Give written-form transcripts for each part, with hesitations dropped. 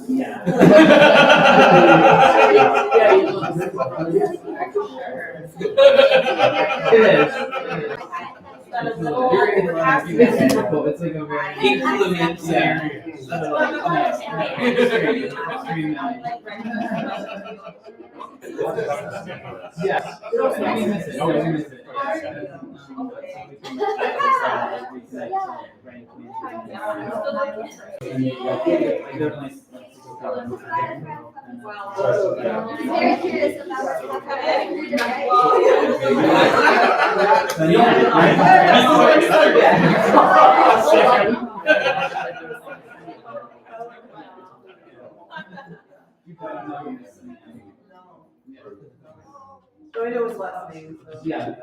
Yeah. It's like a very inclusive yeah. We miss it. No, we miss it. Very curious about So I know it's last name. Yeah.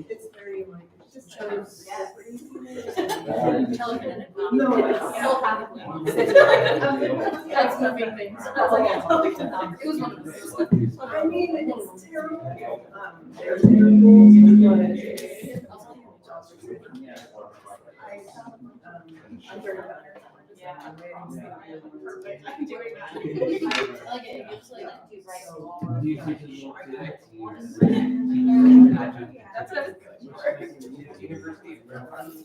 It's very like, just chose. No, That's moving things. It was one of those. I mean, it's terrible. They're terrible. I'm very bad. Yeah. I'm doing that. I like it. It gives like two bright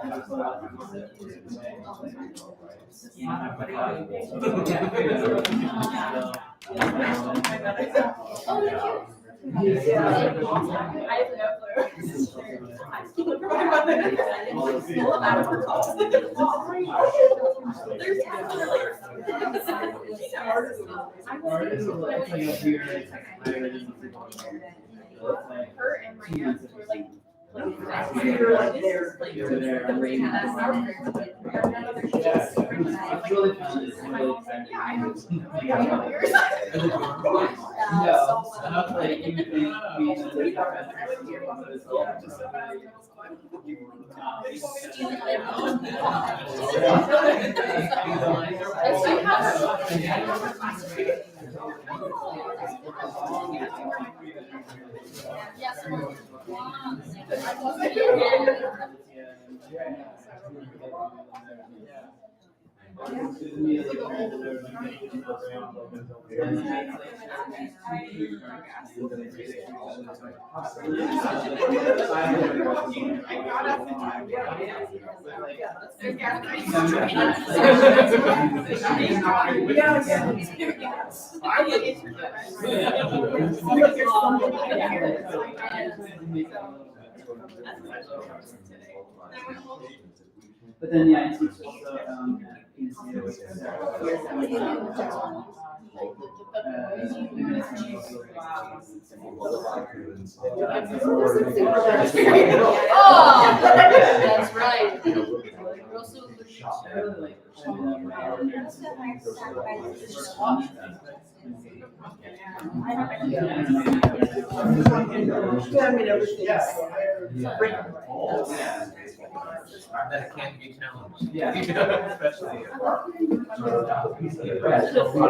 That's what I have no clue. I'm still recording about this. Still about it for calls. There's her and my aunt were like, you're like there, like the brain has But then, yeah, I teach also Oh, that's right. That it can't be challenged. Yeah. Especially. A lot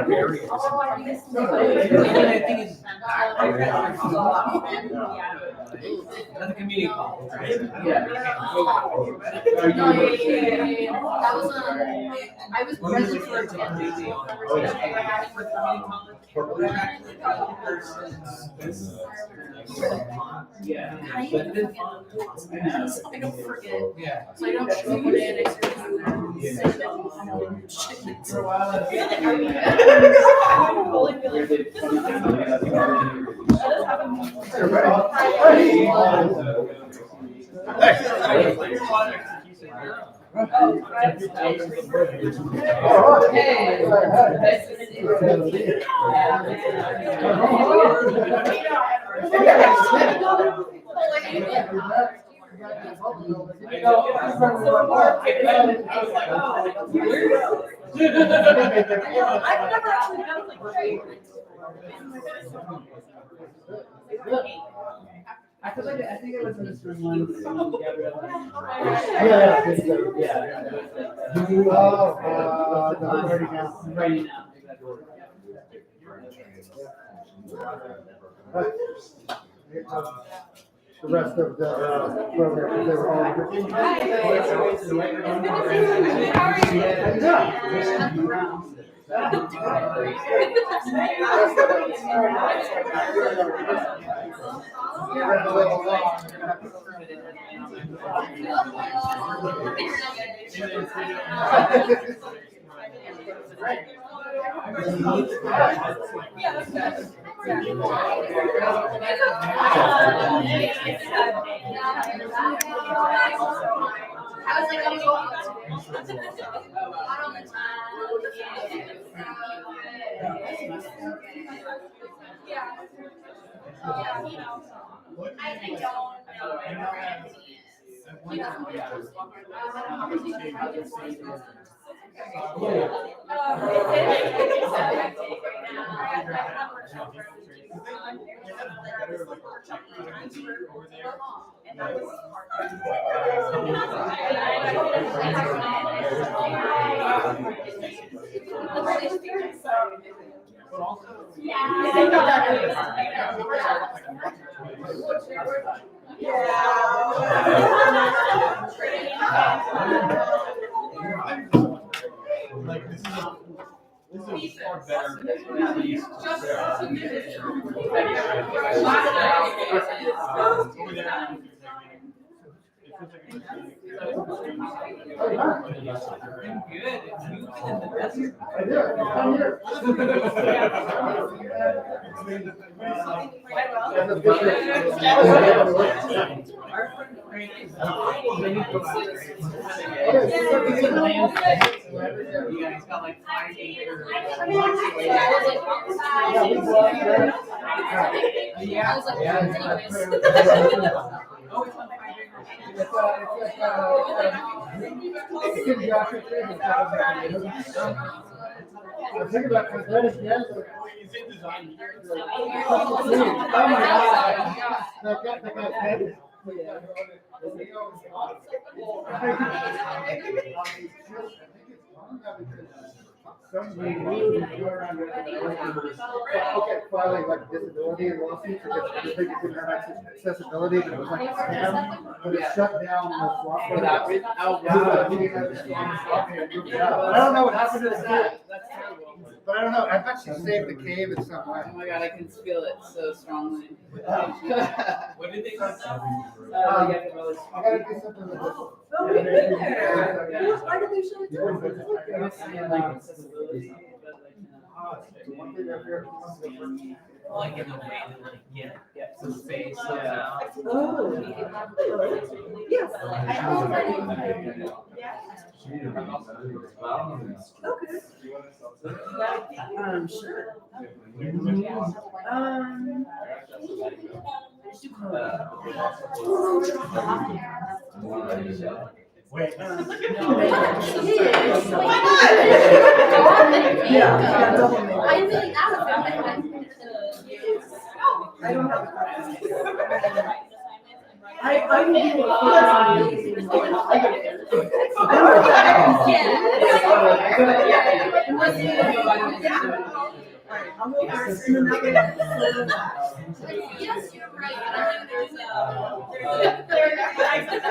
of areas. And I think it's. Another community college, right? Yeah. That was I was present for a conversation I had with Yeah. I don't forget. Yeah. So I don't show what it is. For a while, I've never actually done like great. I feel like I think it was in the swim one. Yeah. Oh, the writing now. Writing now. The rest of the program, they were all. I was like, I'm Like this is far better at least. You guys got like 5 acres. I'm thinking about cosmetics, yes. Is it designed here? Oh my God. That guy's head. Okay, filing like disability and lawsuits, because they didn't have accessibility, but it was like a scam, but it shut down the swap. For that reason? Oh, Yeah, wow. he didn't have the swap and moved it out. I don't know what happened to the kid, That's terrible. but I don't know, I bet she saved the cave in some way. Oh my God, I can feel it so strongly. What did they do? I gotta do something with this. Oh, we've been there. Why did they shut it down? Like in a way to like get some space. Oh. Yes. Okay. Sure. Wait. Yeah, double make. I really am. I don't have a I need to focus on using more. I'll go first and then I'll get Yes, you're right. I think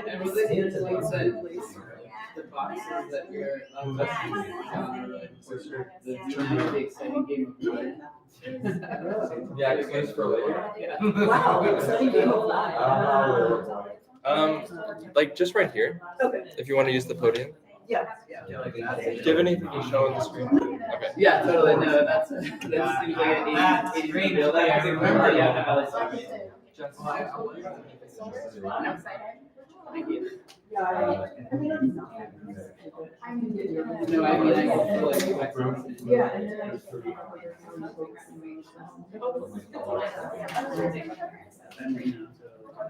And was it into like the boxes that you're the exciting game of play? Yeah, it's nice for later. Yeah. Wow, exciting game of life. Like just right here, Okay, if you want to use the podium. yeah. Do you have anything to show on the screen? Okay. Yeah, totally. No, that seems like an 80 great. build. I can remember. Yeah, I was Thank you. Yeah, I mean, No, I mean, I can feel like yeah, and then I.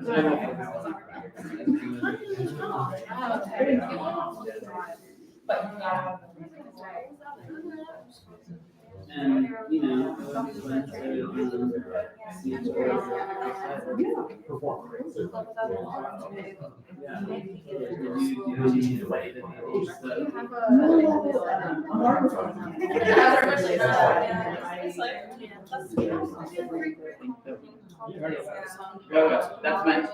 And, you know, went to, see each other. That's mine.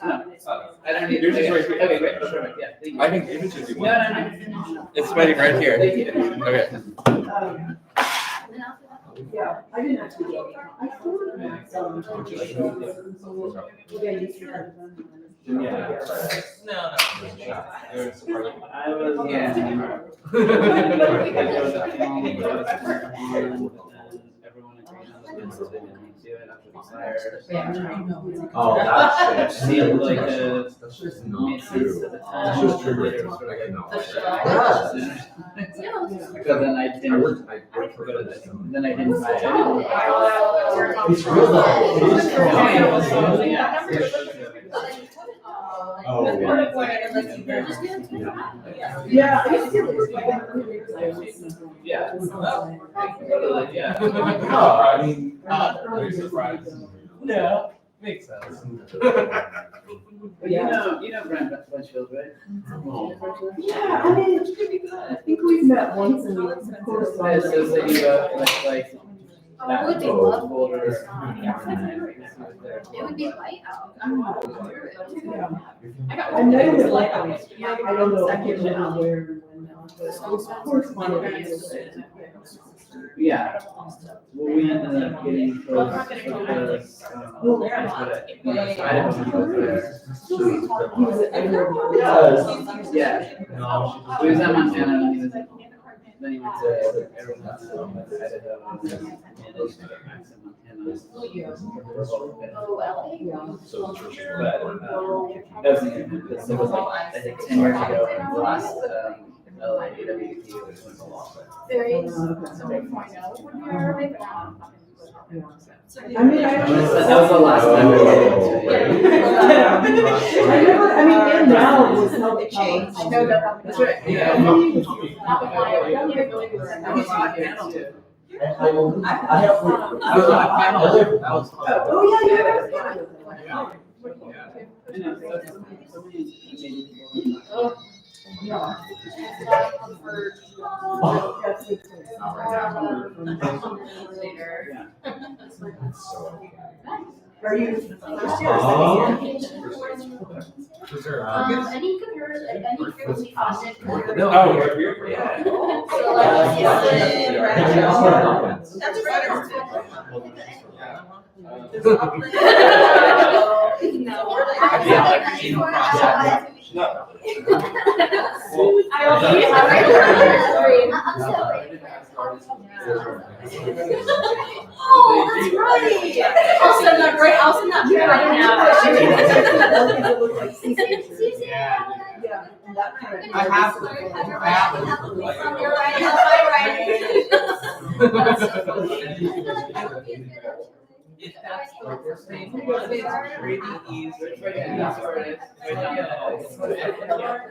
No, I don't need. Yours is right here. Okay, great, perfect, yeah. Thank you. I think David should do No, one. no, It's waiting right here. Thank you. Okay. Yeah, I didn't actually go. I thought of No. I was, Yeah. Everyone agreed on the list, so they didn't need to do it after the fire. Oh, that's See, like, That's just not made sense true. at the That's time. just true. Later, sort of like, No. Because then I I didn't, worked for then I didn't buy it. It's real though. It is true. Oh, Yeah, I used to. Yeah. Yeah. No, I mean, Very surprised. No, makes sense. You know Brent Litchfield, right? Yeah, I mean, I think we've met once and we, of course, It says that you, like, Oh, it would be lovely. Boulder. It would be light out. I'm not through it. I know it was like, I don't know, I can't remember where and when now, but it was of course one of these. Yeah. Well, we ended up getting close because, I didn't go there. He was at Yeah. He was at Montana and he was, then he went to Arizona, Idaho, and then managed to get max in Montana. Oh, well. But, that wasn't even, because it was like, I think 10 years ago, and the last, LA AWT was when the law. Very. I mean, I That was the last time we went to. I never, I mean, and now it was how it changed. I know that. That's right. Yeah. Oh, yeah, Are you? Any comparative, any frequency positive. No. Oh, right here? Yeah. So like, That's right. Oh, that's right. I'll send that right, I'll send that right now. Yeah, and that kind of. I have From it. your writing, my writing. If that's the same one, it's really easy.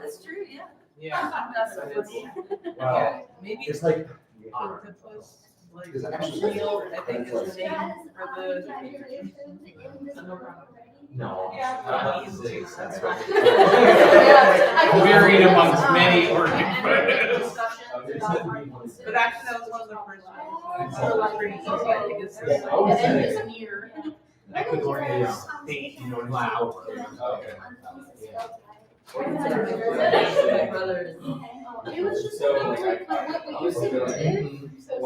That's true, yeah. Yeah. That's so funny. Okay, maybe It's like. octopus, like, Is it actually- real, I think is the name for the. No. Varied amongst many organ. But actually, that was one of the first ones. So like, pretty easy, I think it's. And then it's mirror. It was just like what you said you did. So it's like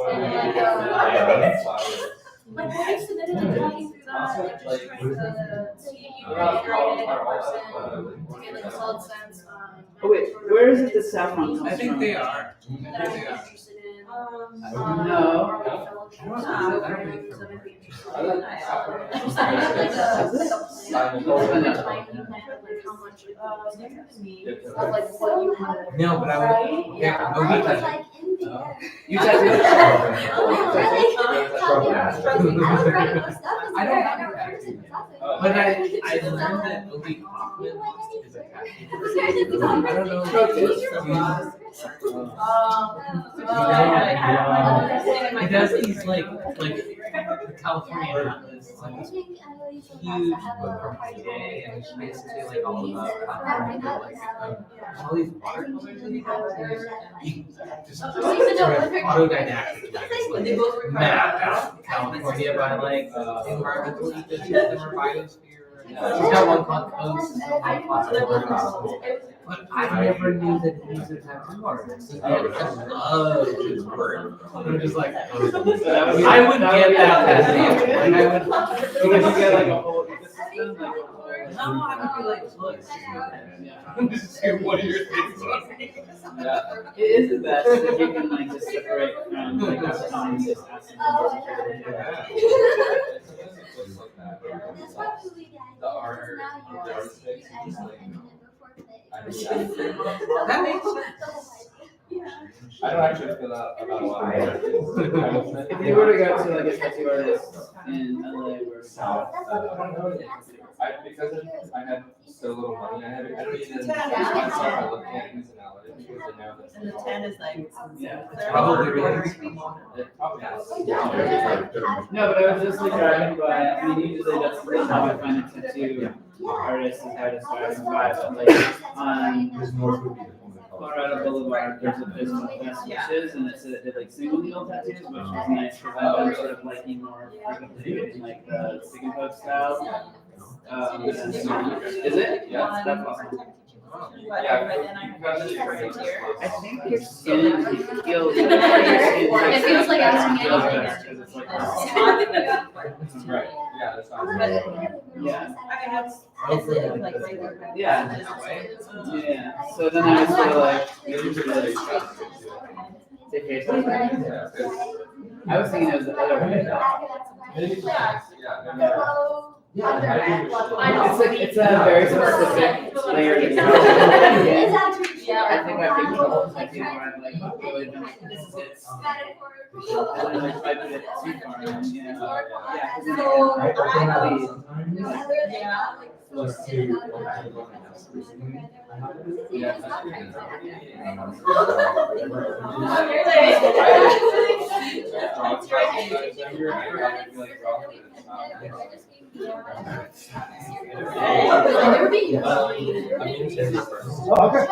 what you submitted to talking through that, like just trying to see you integrated in person to get like a solid sense. Oh wait, where is it the saffron comes I think from? they are. That I'd be interested in. No. Programs that I'd be interested in. Just I have like a tiny plan, like how much it costs of like what you have. No, but I would, yeah, I was okay. like in the air. You guys. Oh, really? But I learned that elite Hoffman is a tattoo. I don't know. He does these like the California Atlas. It's like this huge book from PA, and it's basically like all about California, like all these water colors that he does. He just sort of autodidactic like map out California by like environmental ecosystem or biosphere. He's got one called Coast, one called but I never knew that he was a tattoo artist. I love his work. I'm just like, I would get that tattoo. Like, I would. Because you get like a whole ecosystem, like No, I would be like, look, This is one of your things on me. yeah, it is the best that you can like just separate from like the scientist aspect. The art, the artists, just like, that makes sense. I don't actually feel that about a lot of artists. If you were to go to like a tattoo artist in LA where South, because I had so little money, I don't even start by looking at who's in LA because I know that. And the 10 is like, yeah. It's probably really It probably has. No, but I was just like driving by. I mean, usually that's how I find a tattoo artist is how to start by. But like on Colorado Boulevard, there's a place called Best Wishes, and it's like single needle tattoos, which is nice because I've been sort of liking more frequently in like the stick and poke style. Is it? Yeah. That's awesome. Yeah. I think your skin feels. It feels like asking feels anything. better 'cause it's like. Right, yeah, that's fine. Yeah. I mean, it's like regular. Yeah. Yeah. So then I was sort of like, I was thinking it was the other way. It's a very specific layer. I think I've been told like where I'm like, oh, this is it. And then like, if I put it too far, then, yeah, Okay.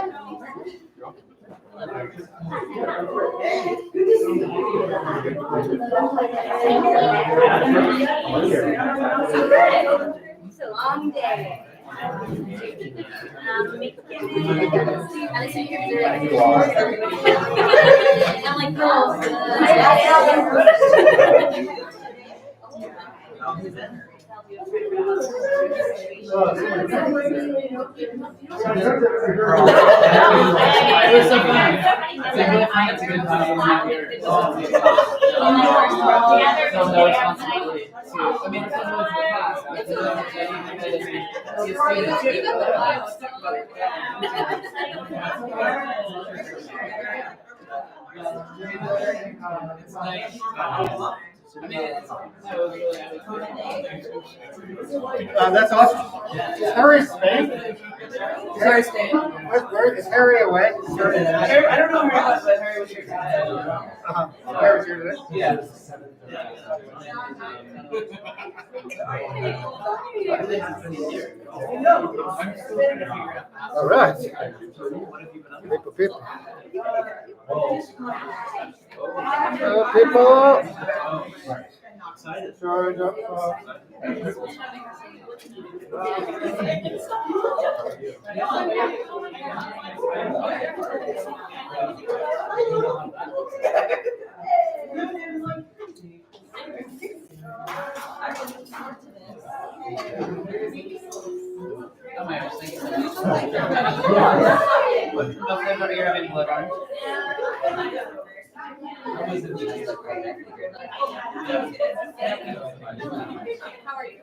It's a long day. I'm like, girls. It was so fun. It's like really fun. It's a good time. No responsibility. I mean, it's not the class. It's That's awesome. Is Harry staying? Harry staying. Where is Harry away? I don't know Harry was, but Harry was here today. Harry was here today? Yeah. All right. People. People. Charge up. How are you?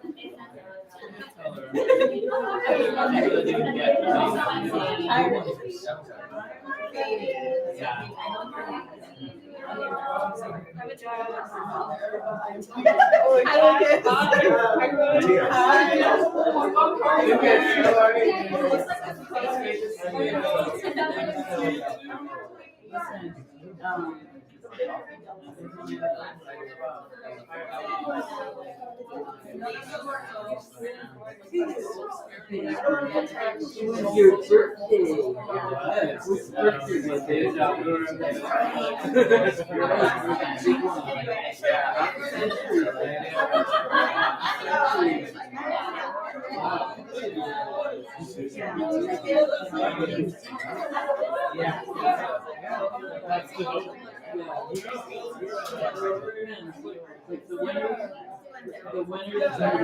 Your birthday. Whose birthday was it? Yeah. That's the hope. The winners are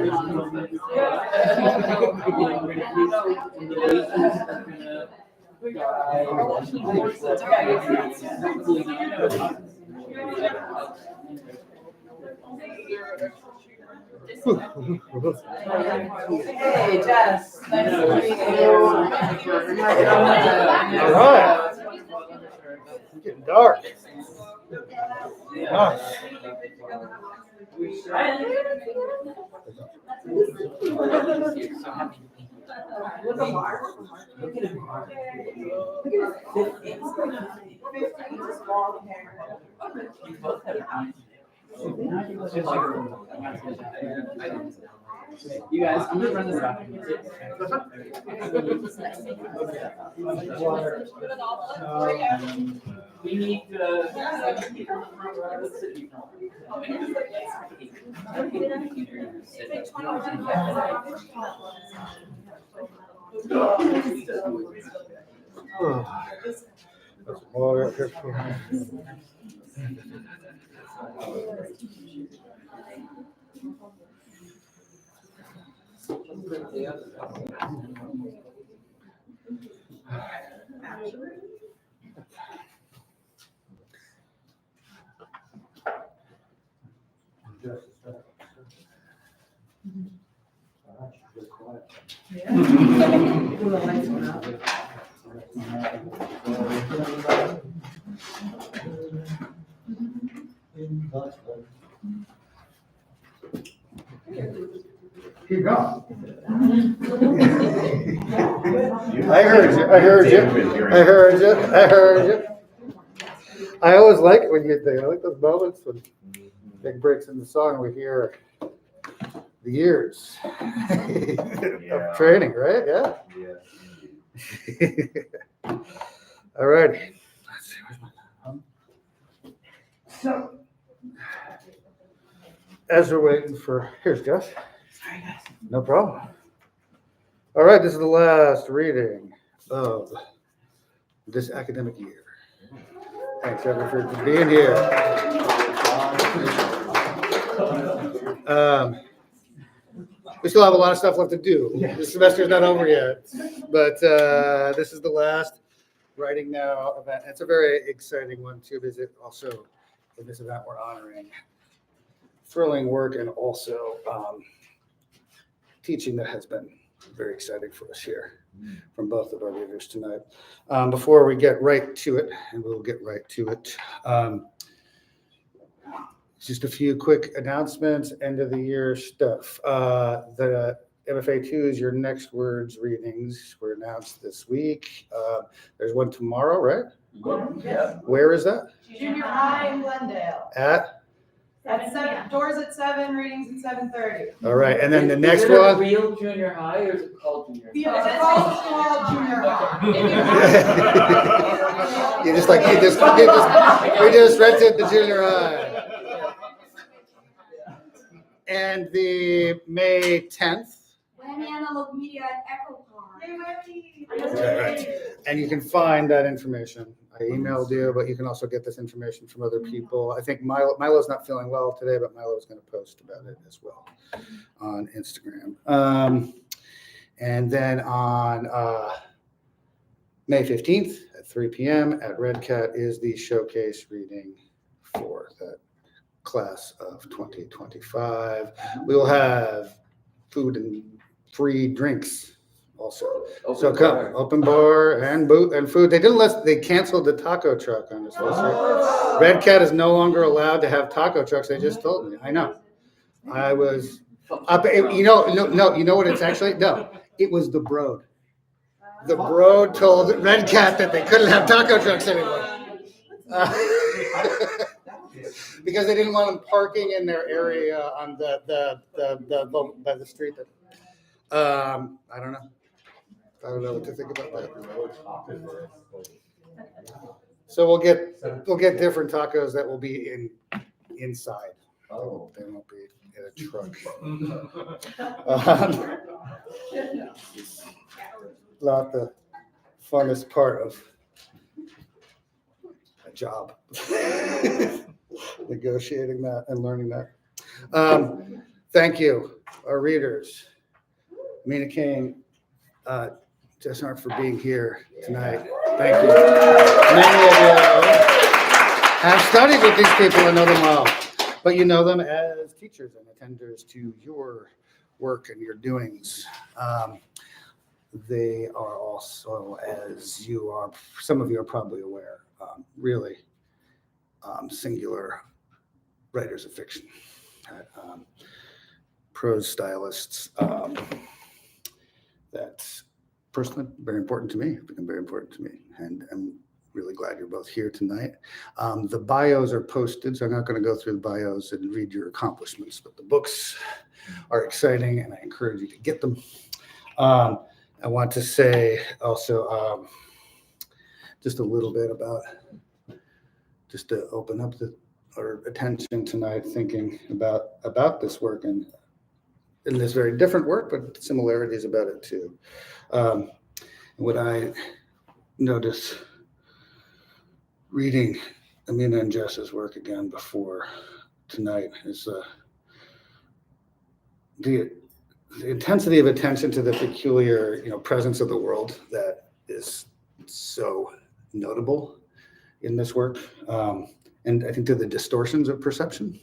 Hey, Jess. Nice to meet you. All right. It's getting dark. Gosh. You guys, I'm gonna run this back. We need to. That's water up here for me. Keep going. I heard you. I heard you. I heard you. I heard you. I always like it when you think. I like those moments when big breaks in the song. We hear the years of training, right? Yeah. All righty. Let's see. Where's my So, as we're waiting for, here's Jess. Sorry, guys. No problem. All right, this is the last reading of this academic year. Thanks, everyone, for being here. We still have a lot of stuff left to do. This semester's not over yet, but this is the last Writing Now event. It's a very exciting one to visit. Also, in this event, we're honoring thrilling work and also teaching that has been very exciting for us here from both of our leaders tonight. Before we get right to it, and we'll get right to it, just a few quick announcements, end of the year stuff. The MFA2s, your next words readings were announced this week. There's one tomorrow, right? Yes. Where is that? Junior high in Glendale. At 7, doors at 7, readings at 7:30. All right, and then the next Is it a one. real junior high or is it called junior high? It's called junior high. You just like we just rented the junior high. And the May 10th. Miami Analog Media at Echo Park. Right. And you can find that information. I emailed you, but you can also get this information from other people. I think Milo's not feeling well today, but Milo is going to post about it as well on Instagram. And then on May 15th at 3 p.m. at Red Cat is the showcase reading for that class of 2025. We will have food and free drinks also. So come, open bar and food. They canceled the taco truck on this list. Red Cat is no longer allowed to have taco trucks. They just told me. I know. I was up. You know what it's actually? No, it was the Broad. The Broad told Red Cat that they couldn't have taco trucks anymore. Because they didn't want them parking in their area on by the street. I don't know. I don't know what to think about that. So we'll get different tacos that will be inside. Oh, they won't be in a truck. Not the funnest part of a job. Negotiating that and learning that. Thank you, our readers. Amina, Cain, Jess, Arndt for being here tonight. Thank you. Many of you have studied with these people and know them well, but you know them as teachers and attenders to your work and your doings. They are also, as you are, some of you are probably aware, really singular writers of fiction, prose stylists. That's personally very important to me, become very important to me, and I'm really glad you're both here tonight. The bios are posted, so I'm not going to go through the bios and read your accomplishments, but the books are exciting, and I encourage you to get them. I want to say also just a little bit about, just to open up our attention tonight, thinking about this work and in this very different work, but similarities about it too. What I notice reading Amina and Jess's work again before tonight is the intensity of attention to the peculiar, presence of the world that is so notable in this work, and I think to the distortions of perception,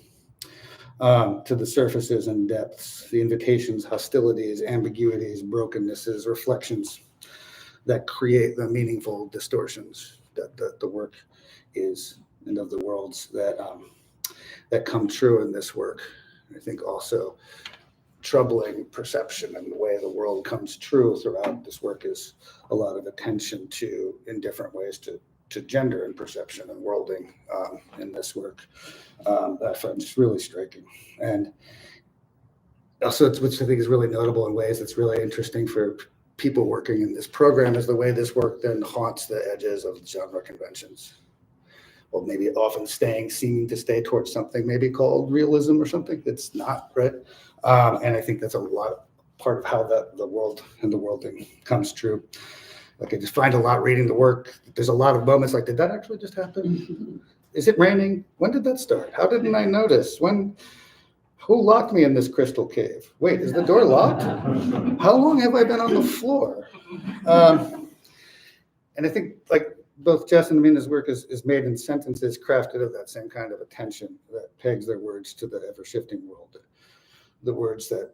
to the surfaces and depths, the invitations, hostilities, ambiguities, brokennesses, reflections that create the meaningful distortions that the work is, and of the worlds that come true in this work. I think also troubling perception and the way the world comes true throughout this work is a lot of attention to, in different ways, to gender and perception and worlding in this work. I find just really striking. And also, which I think is really notable in ways that's really interesting for people working in this program, is the way this work then haunts the edges of genre conventions. Well, maybe often seeming to stay towards something maybe called realism or something that's not, right? And I think that's a lot part of how the world and the worlding comes true. Like I just find a lot reading the work. There's a lot of moments like, did that actually just happen? Is it raining? When did that start? How didn't I notice? Who locked me in this crystal cave? Wait, is the door locked? How long have I been on the floor? And I think like both Jess and Amina's work is made in sentences crafted of that same kind of attention that pegs their words to the ever-shifting world. The words that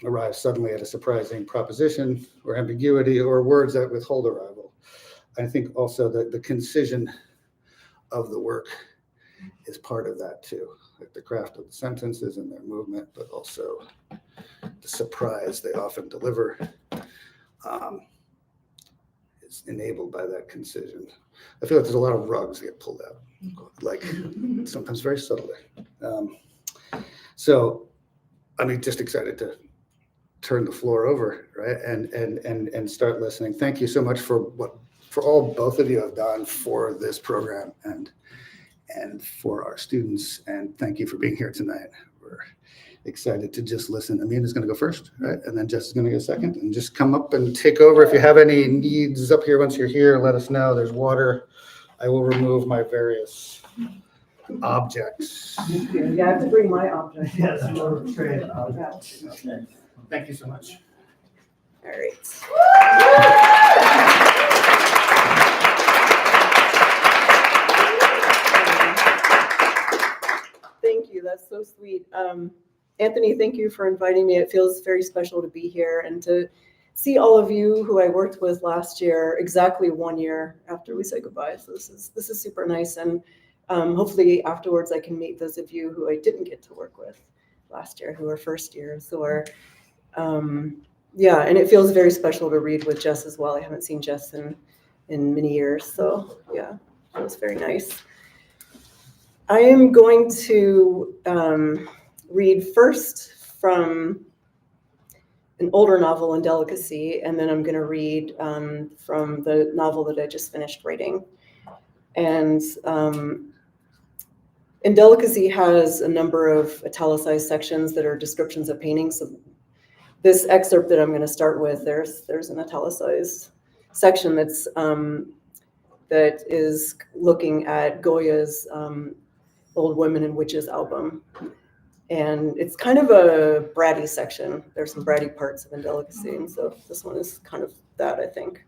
arrive suddenly at a surprising proposition or ambiguity, or words that withhold arrival. I think also that the concision of the work is part of that too, like the craft of the sentences and their movement, but also the surprise they often deliver is enabled by that concision. I feel like there's a lot of rugs that get pulled out, like sometimes very subtly. So I'm just excited to turn the floor over, right, and start listening. Thank you so much for all both of you have done for this program and for our students. And thank you for being here tonight. We're excited to just listen. Amina's going to go first, right, and then Jess is going to go second. And just come up and take over. If you have any needs up here, once you're here, let us know. There's water. I will remove my various objects. Yeah, I have to bring my object. Yes, trade objects. Okay. Thank you so much. All right. Thank you. That's so sweet. Anthony, thank you for inviting me. It feels very special to be here and to see all of you who I worked with last year, exactly 1 year after we said goodbye. So this is super nice, and hopefully afterwards I can meet those of you who I didn't get to work with last year, who are first years, or yeah, and it feels very special to read with Jess as well. I haven't seen Jess in many years, so yeah, it was very nice. I am going to read first from an older novel, Indelicacy, and then I'm going to read from the novel that I just finished writing. And Indelicacy has a number of italicized sections that are descriptions of paintings. So this excerpt that I'm going to start with, there's an italicized section that is looking at Goya's Old Women and Witches album. And it's kind of a bratty section. There's some bratty parts of Indelicacy, and so this one is kind of that, I think.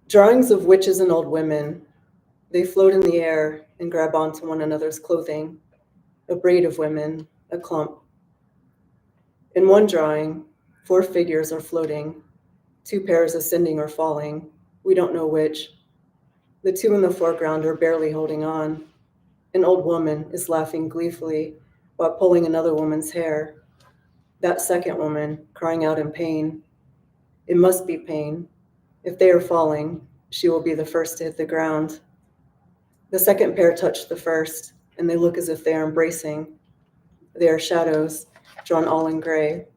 Drawings of witches and old women. They float in the air and grab onto one another's clothing. A braid of women, a clump. In one drawing, 4 figures are floating, 2 pairs ascending or falling. We don't know which. The 2 in the foreground are barely holding on. An old woman is laughing gleefully while pulling another woman's hair. That second woman crying out in pain. It must be pain. If they are falling, she will be the first to hit the ground. The second pair touch the first, and they look as if they are embracing. They are shadows, drawn all in gray.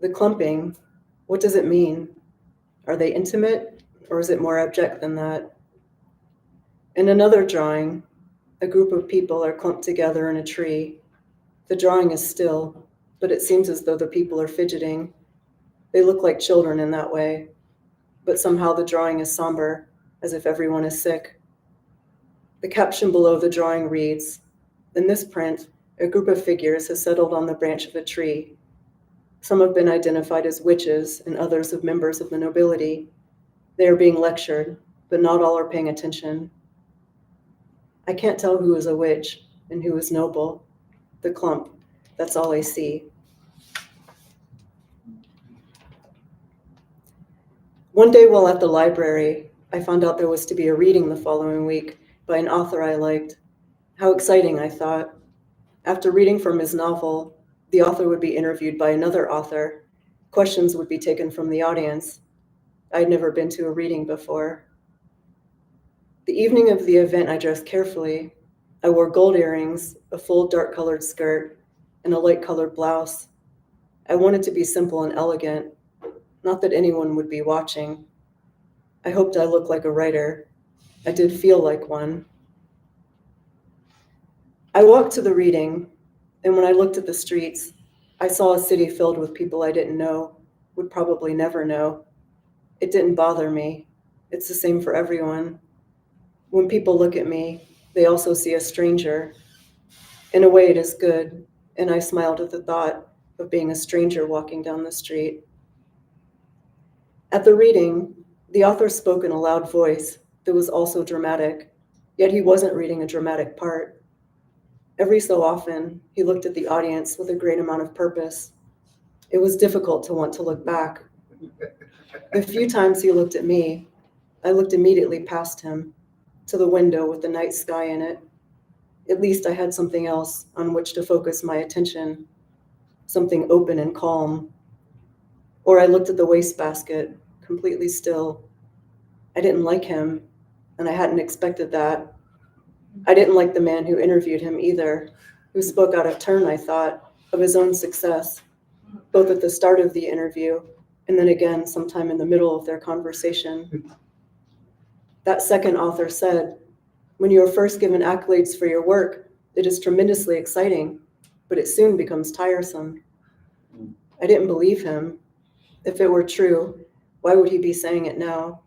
The clumping, what does it mean? Are they intimate, or is it more abject than that? In another drawing, a group of people are clumped together in a tree. The drawing is still, but it seems as though the people are fidgeting. They look like children in that way, but somehow the drawing is somber, as if everyone is sick. The caption below the drawing reads, in this print, a group of figures has settled on the branch of a tree. Some have been identified as witches and others as members of the nobility. They are being lectured, but not all are paying attention. I can't tell who is a witch and who is noble. The clump, that's all I see. One day while at the library, I found out there was to be a reading the following week by an author I liked. How exciting, I thought. After reading from his novel, the author would be interviewed by another author. Questions would be taken from the audience. I'd never been to a reading before. The evening of the event, I dressed carefully. I wore gold earrings, a full dark-colored skirt, and a light-colored blouse. I wanted to be simple and elegant, not that anyone would be watching. I hoped I looked like a writer. I did feel like one. I walked to the reading, and when I looked at the streets, I saw a city filled with people I didn't know, would probably never know. It didn't bother me. It's the same for everyone. When people look at me, they also see a stranger. In a way, it is good, and I smiled at the thought of being a stranger walking down the street. At the reading, the author spoke in a loud voice that was also dramatic, yet he wasn't reading a dramatic part. Every so often, he looked at the audience with a great amount of purpose. It was difficult to want to look back. The few times he looked at me, I looked immediately past him, to the window with the night sky in it. At least I had something else on which to focus my attention, something open and calm. Or I looked at the wastebasket, completely still. I didn't like him, and I hadn't expected that. I didn't like the man who interviewed him either, who spoke out of turn, I thought, of his own success, both at the start of the interview and then again sometime in the middle of their conversation. That second author said, when you are first given accolades for your work, it is tremendously exciting, but it soon becomes tiresome. I didn't believe him. If it were true, why would he be saying it now?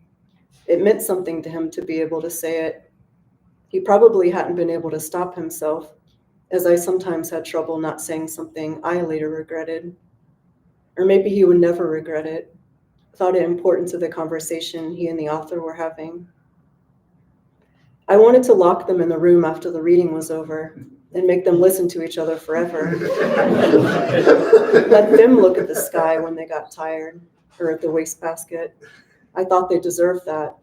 It meant something to him to be able to say it. He probably hadn't been able to stop himself, as I sometimes had trouble not saying something I later regretted. Or maybe he would never regret it, thought it important to the conversation he and the author were having. I wanted to lock them in the room after the reading was over, and make them listen to each other forever. Let them look at the sky when they got tired, or at the wastebasket. I thought they deserved that.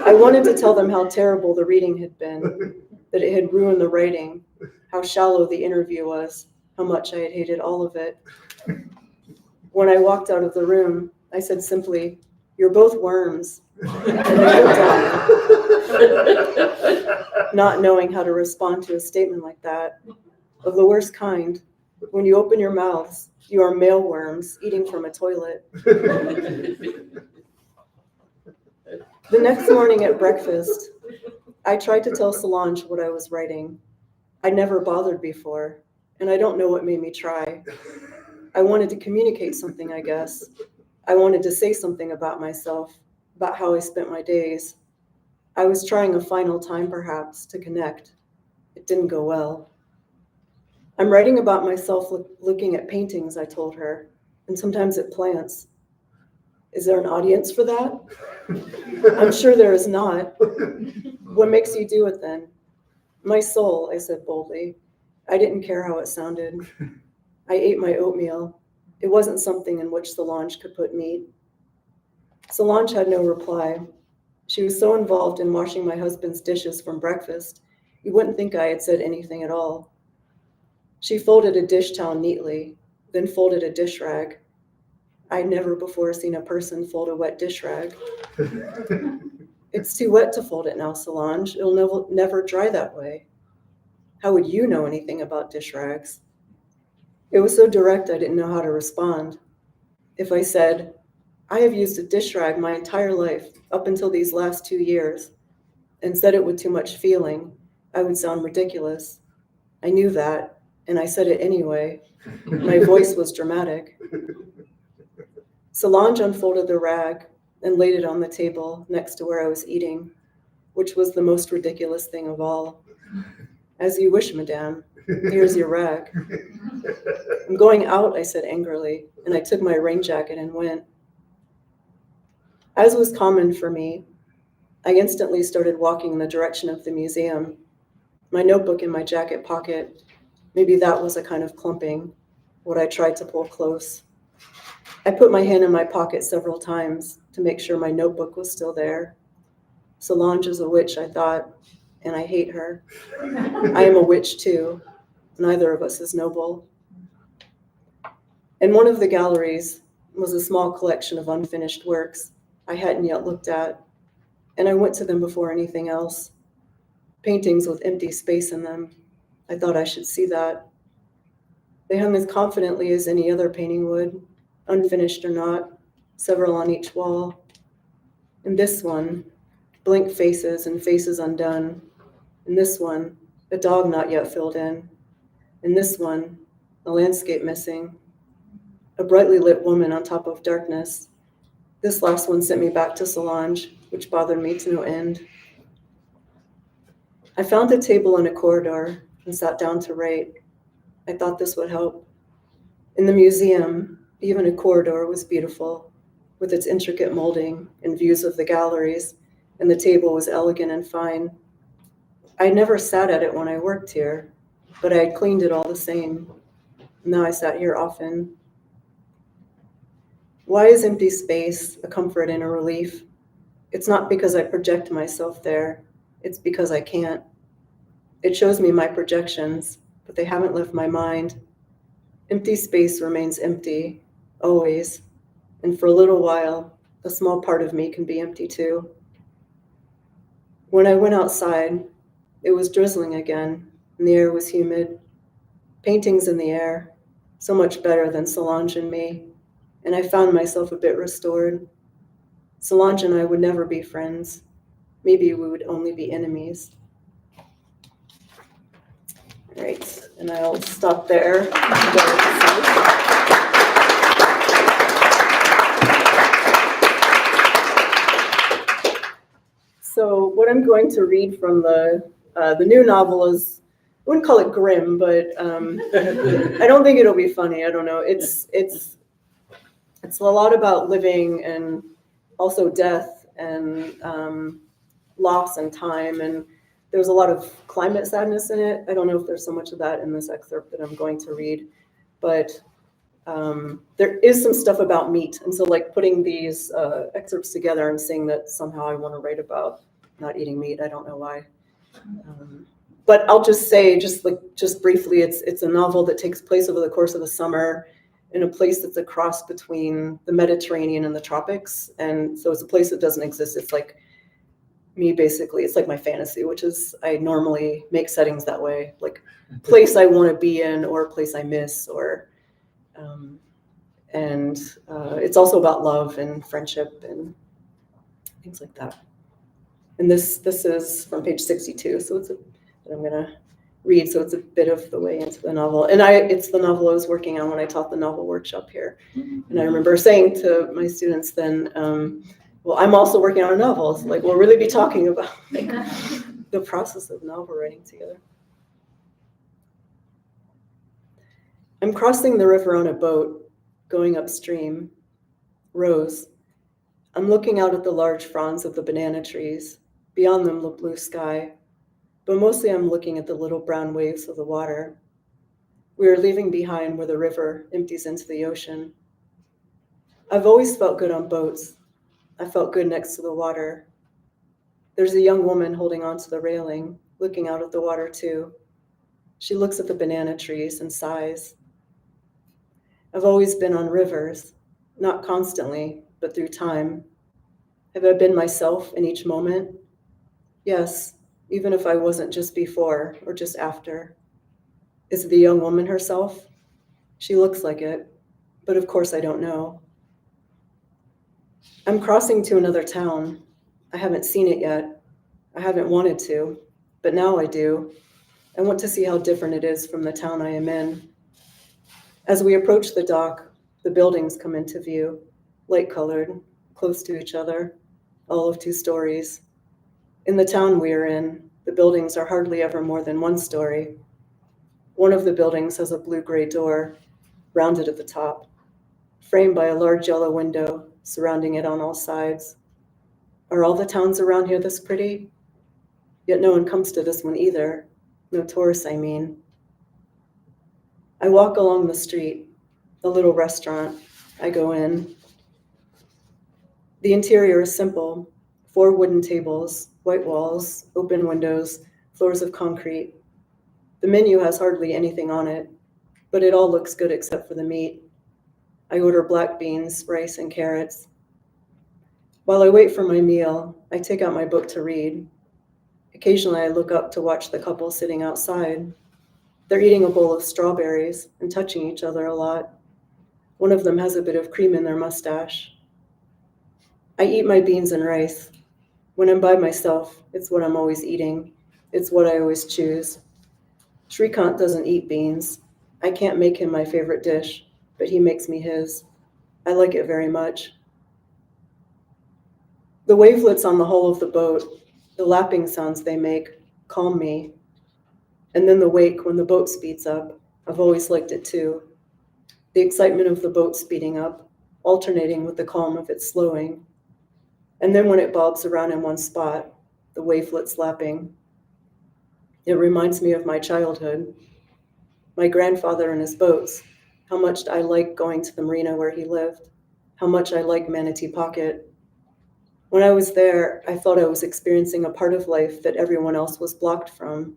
I wanted to tell them how terrible the reading had been, that it had ruined the writing, how shallow the interview was, how much I had hated all of it. When I walked out of the room, I said simply, "You're both worms." And they looked at me, not knowing how to respond to a statement like that, of the worst kind. When you open your mouths, you are male worms eating from a toilet. The next morning at breakfast, I tried to tell Solange what I was writing. I'd never bothered before, and I don't know what made me try. I wanted to communicate something, I guess. I wanted to say something about myself, about how I spent my days. I was trying a final time, perhaps, to connect. It didn't go well. I'm writing about myself looking at paintings, I told her, and sometimes at plants. Is there an audience for that? I'm sure there is not. What makes you do it then? My soul, I said boldly. I didn't care how it sounded. I ate my oatmeal. It wasn't something in which Solange could put meat. Solange had no reply. She was so involved in washing my husband's dishes from breakfast, you wouldn't think I had said anything at all. She folded a dish towel neatly, then folded a dish rag. I'd never before seen a person fold a wet dish rag. It's too wet to fold it now, Solange. It'll never dry that way. How would you know anything about dish rags? It was so direct I didn't know how to respond. If I said, I have used a dish rag my entire life up until these last 2 years, and said it with too much feeling, I would sound ridiculous. I knew that, and I said it anyway. My voice was dramatic. Solange unfolded the rag and laid it on the table next to where I was eating, which was the most ridiculous thing of all. As you wish, madame. Here's your rag. I'm going out, I said angrily, and I took my rain jacket and went. As was common for me, I instantly started walking in the direction of the museum, my notebook in my jacket pocket. Maybe that was a kind of clumping, what I tried to pull close. I put my hand in my pocket several times to make sure my notebook was still there. Solange is a witch, I thought, and I hate her. I am a witch too. Neither of us is noble. In one of the galleries was a small collection of unfinished works I hadn't yet looked at, and I went to them before anything else. Paintings with empty space in them. I thought I should see that. They hung as confidently as any other painting would, unfinished or not, several on each wall. In this one, blank faces and faces undone. In this one, a dog not yet filled in. In this one, a landscape missing. A brightly lit woman on top of darkness. This last one sent me back to Solange, which bothered me to no end. I found a table in a corridor and sat down to write. I thought this would help. In the museum, even a corridor was beautiful, with its intricate molding and views of the galleries, and the table was elegant and fine. I never sat at it when I worked here, but I had cleaned it all the same. Now I sat here often. Why is empty space a comfort and a relief? It's not because I project myself there. It's because I can't. It shows me my projections, but they haven't left my mind. Empty space remains empty, always. And for a little while, a small part of me can be empty too. When I went outside, it was drizzling again, and the air was humid. Paintings in the air, so much better than Solange and me, and I found myself a bit restored. Solange and I would never be friends. Maybe we would only be enemies. All right, and I'll stop there. So what I'm going to read from the new novel is, I wouldn't call it grim, but I don't think it'll be funny. I don't know. It's a lot about living and also death and loss and time. And There's a lot of climate sadness in it. I don't know if there's so much of that in this excerpt that I'm going to read, but there is some stuff about meat. And so like putting these excerpts together and saying that somehow I want to write about not eating meat, I don't know why. But I'll just say, just briefly, it's a novel that takes place over the course of the summer in a place that's a cross between the Mediterranean and the tropics. And so it's a place that doesn't exist. It's like me, basically. It's like my fantasy, which is I normally make settings that way, like place I want to be in or a place I miss, or it's also about love and friendship and things like that. And this is from page 62, so it's that I'm gonna read. So it's a bit of the way into the novel, and it's the novel I was working on when I taught the novel workshop here. And I remember saying to my students then, well, I'm also working on a novel. So like we'll really be talking about like the process of novel writing together. I'm crossing the river on a boat, going upstream. Rose. I'm looking out at the large fronds of the banana trees. Beyond them, the blue sky. But mostly I'm looking at the little brown waves of the water. We are leaving behind where the river empties into the ocean. I've always felt good on boats. I felt good next to the water. There's a young woman holding onto the railing, looking out at the water too. She looks at the banana trees and sighs. I've always been on rivers, not constantly, but through time. Have I been myself in each moment? Yes, even if I wasn't just before or just after. Is it the young woman herself? She looks like it, but of course I don't know. I'm crossing to another town. I haven't seen it yet. I haven't wanted to, but now I do. I want to see how different it is from the town I am in. As we approach the dock, the buildings come into view, light-colored, close to each other, all of 2 stories. In the town we are in, the buildings are hardly ever more than 1 story. One of the buildings has a blue-gray door, rounded at the top, framed by a large yellow window surrounding it on all sides. Are all the towns around here this pretty? Yet no one comes to this one either. No tourists, I mean. I walk along the street, the little restaurant. I go in. The interior is simple. 4 wooden tables, white walls, open windows, floors of concrete. The menu has hardly anything on it, but it all looks good except for the meat. I order black beans, rice, and carrots. While I wait for my meal, I take out my book to read. Occasionally, I look up to watch the couple sitting outside. They're eating a bowl of strawberries and touching each other a lot. One of them has a bit of cream in their mustache. I eat my beans and rice. When I'm by myself, it's what I'm always eating. It's what I always choose. Shrikant doesn't eat beans. I can't make him my favorite dish, but he makes me his. I like it very much. The wavelets on the hull of the boat, the lapping sounds they make, calm me. And then the wake when the boat speeds up. I've always liked it too. The excitement of the boat speeding up, alternating with the calm of it slowing. And then when it bobs around in one spot, the wavelets lapping. It reminds me of my childhood, my grandfather and his boats, how much I liked going to the marina where he lived, how much I liked Manatee Pocket. When I was there, I thought I was experiencing a part of life that everyone else was blocked from.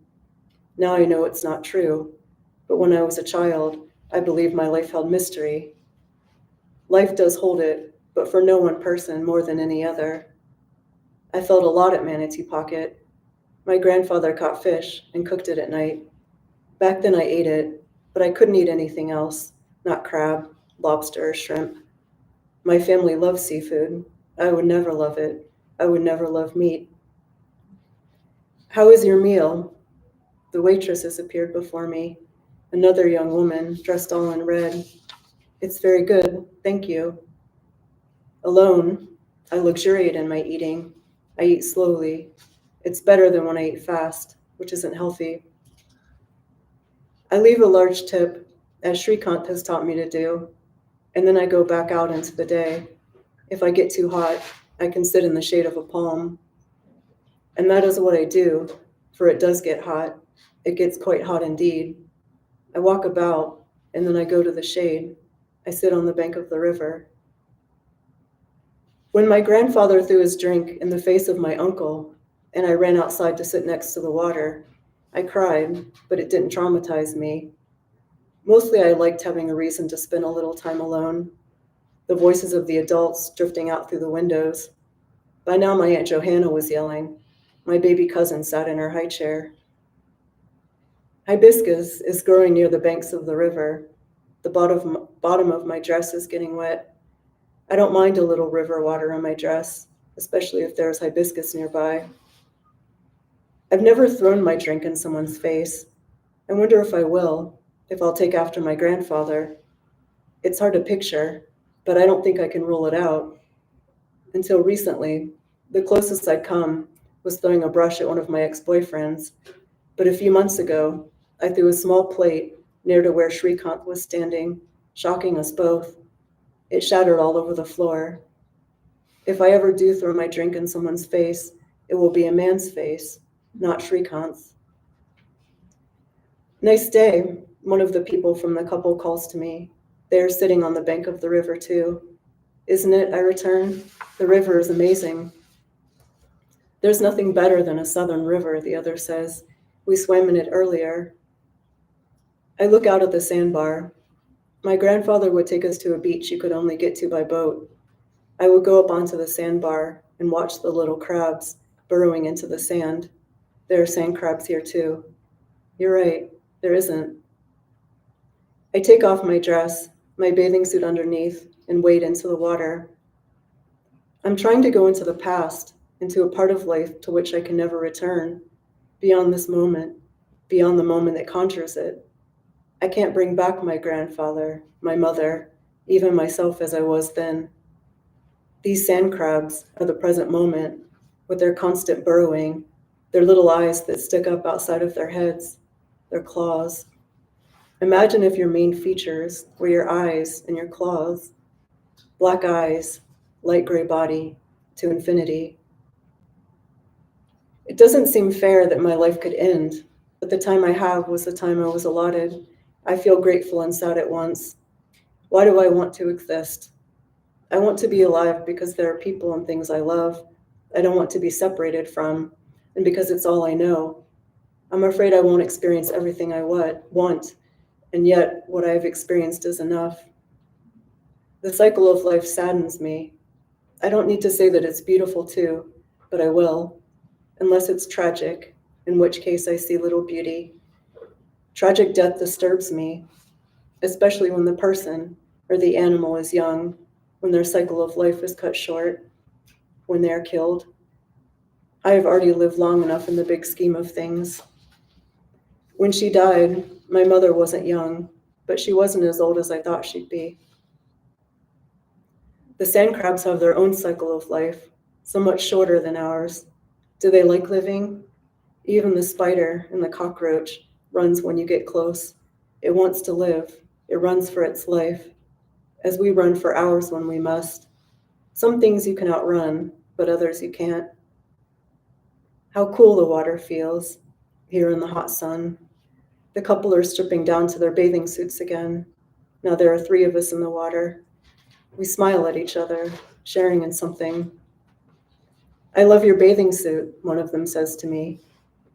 Now I know it's not true, but when I was a child, I believed my life held mystery. Life does hold it, but for no one person more than any other. I felt a lot at Manatee Pocket. My grandfather caught fish and cooked it at night. Back then I ate it, but I couldn't eat anything else, not crab, lobster, or shrimp. My family loves seafood. I would never love it. I would never love meat. How is your meal? The waitress has appeared before me, another young woman dressed all in red. It's very good, thank you. Alone, I luxuriate in my eating. I eat slowly. It's better than when I eat fast, which isn't healthy. I leave a large tip, as Shrikant has taught me to do, and then I go back out into the day. If I get too hot, I can sit in the shade of a palm. And that is what I do. for it does get hot. It gets quite hot indeed. I walk about, and then I go to the shade. I sit on the bank of the river. When my grandfather threw his drink in the face of my uncle, and I ran outside to sit next to the water, I cried, but it didn't traumatize me. Mostly I liked having a reason to spend a little time alone. The voices of the adults drifting out through the windows. By now my Aunt Johanna was yelling. My baby cousin sat in her high chair. Hibiscus is growing near the banks of the river. The bottom of my dress is getting wet. I don't mind a little river water on my dress, especially if there's hibiscus nearby. I've never thrown my drink in someone's face. I wonder if I will, if I'll take after my grandfather. It's hard to picture, but I don't think I can rule it out. Until recently, the closest I'd come was throwing a brush at one of my ex-boyfriends. But a few months ago, I threw a small plate near to where Shrikant was standing, shocking us both. It shattered all over the floor. If I ever do throw my drink in someone's face, it will be a man's face, not Shrikant's. Nice day, one of the people from the couple calls to me. They are sitting on the bank of the river too. Isn't it? I return. The river is amazing. There's nothing better than a southern river, the other says. We swam in it earlier. I look out at the sandbar. My grandfather would take us to a beach you could only get to by boat. I would go up onto the sandbar and watch the little crabs burrowing into the sand. There are sand crabs here too. You're right, there isn't. I take off my dress, my bathing suit underneath, and wade into the water. I'm trying to go into the past, into a part of life to which I can never return, beyond this moment, beyond the moment that conjures it. I can't bring back my grandfather, my mother, even myself as I was then. These sand crabs are the present moment, with their constant burrowing, their little eyes that stick up outside of their heads, their claws. Imagine if your main features were your eyes and your claws. Black eyes, light gray body, to infinity. It doesn't seem fair that my life could end, but the time I have was the time I was allotted. I feel grateful and sad at once. Why do I want to exist? I want to be alive because there are people and things I love. I don't want to be separated from, and because it's all I know. I'm afraid I won't experience everything I want, and yet what I've experienced is enough. The cycle of life saddens me. I don't need to say that it's beautiful too, but I will, unless it's tragic, in which case I see little beauty. Tragic death disturbs me, especially when the person or the animal is young, when their cycle of life is cut short, when they are killed. I have already lived long enough in the big scheme of things. When she died, my mother wasn't young, but she wasn't as old as I thought she'd be. The sand crabs have their own cycle of life, so much shorter than ours. Do they like living? Even the spider and the cockroach runs when you get close. It wants to live. It runs for its life, as we run for ours when we must. Some things you can outrun, but others you can't. How cool the water feels here in the hot sun. The couple are stripping down to their bathing suits again. Now there are 3 of us in the water. We smile at each other, sharing in something. I love your bathing suit, one of them says to me.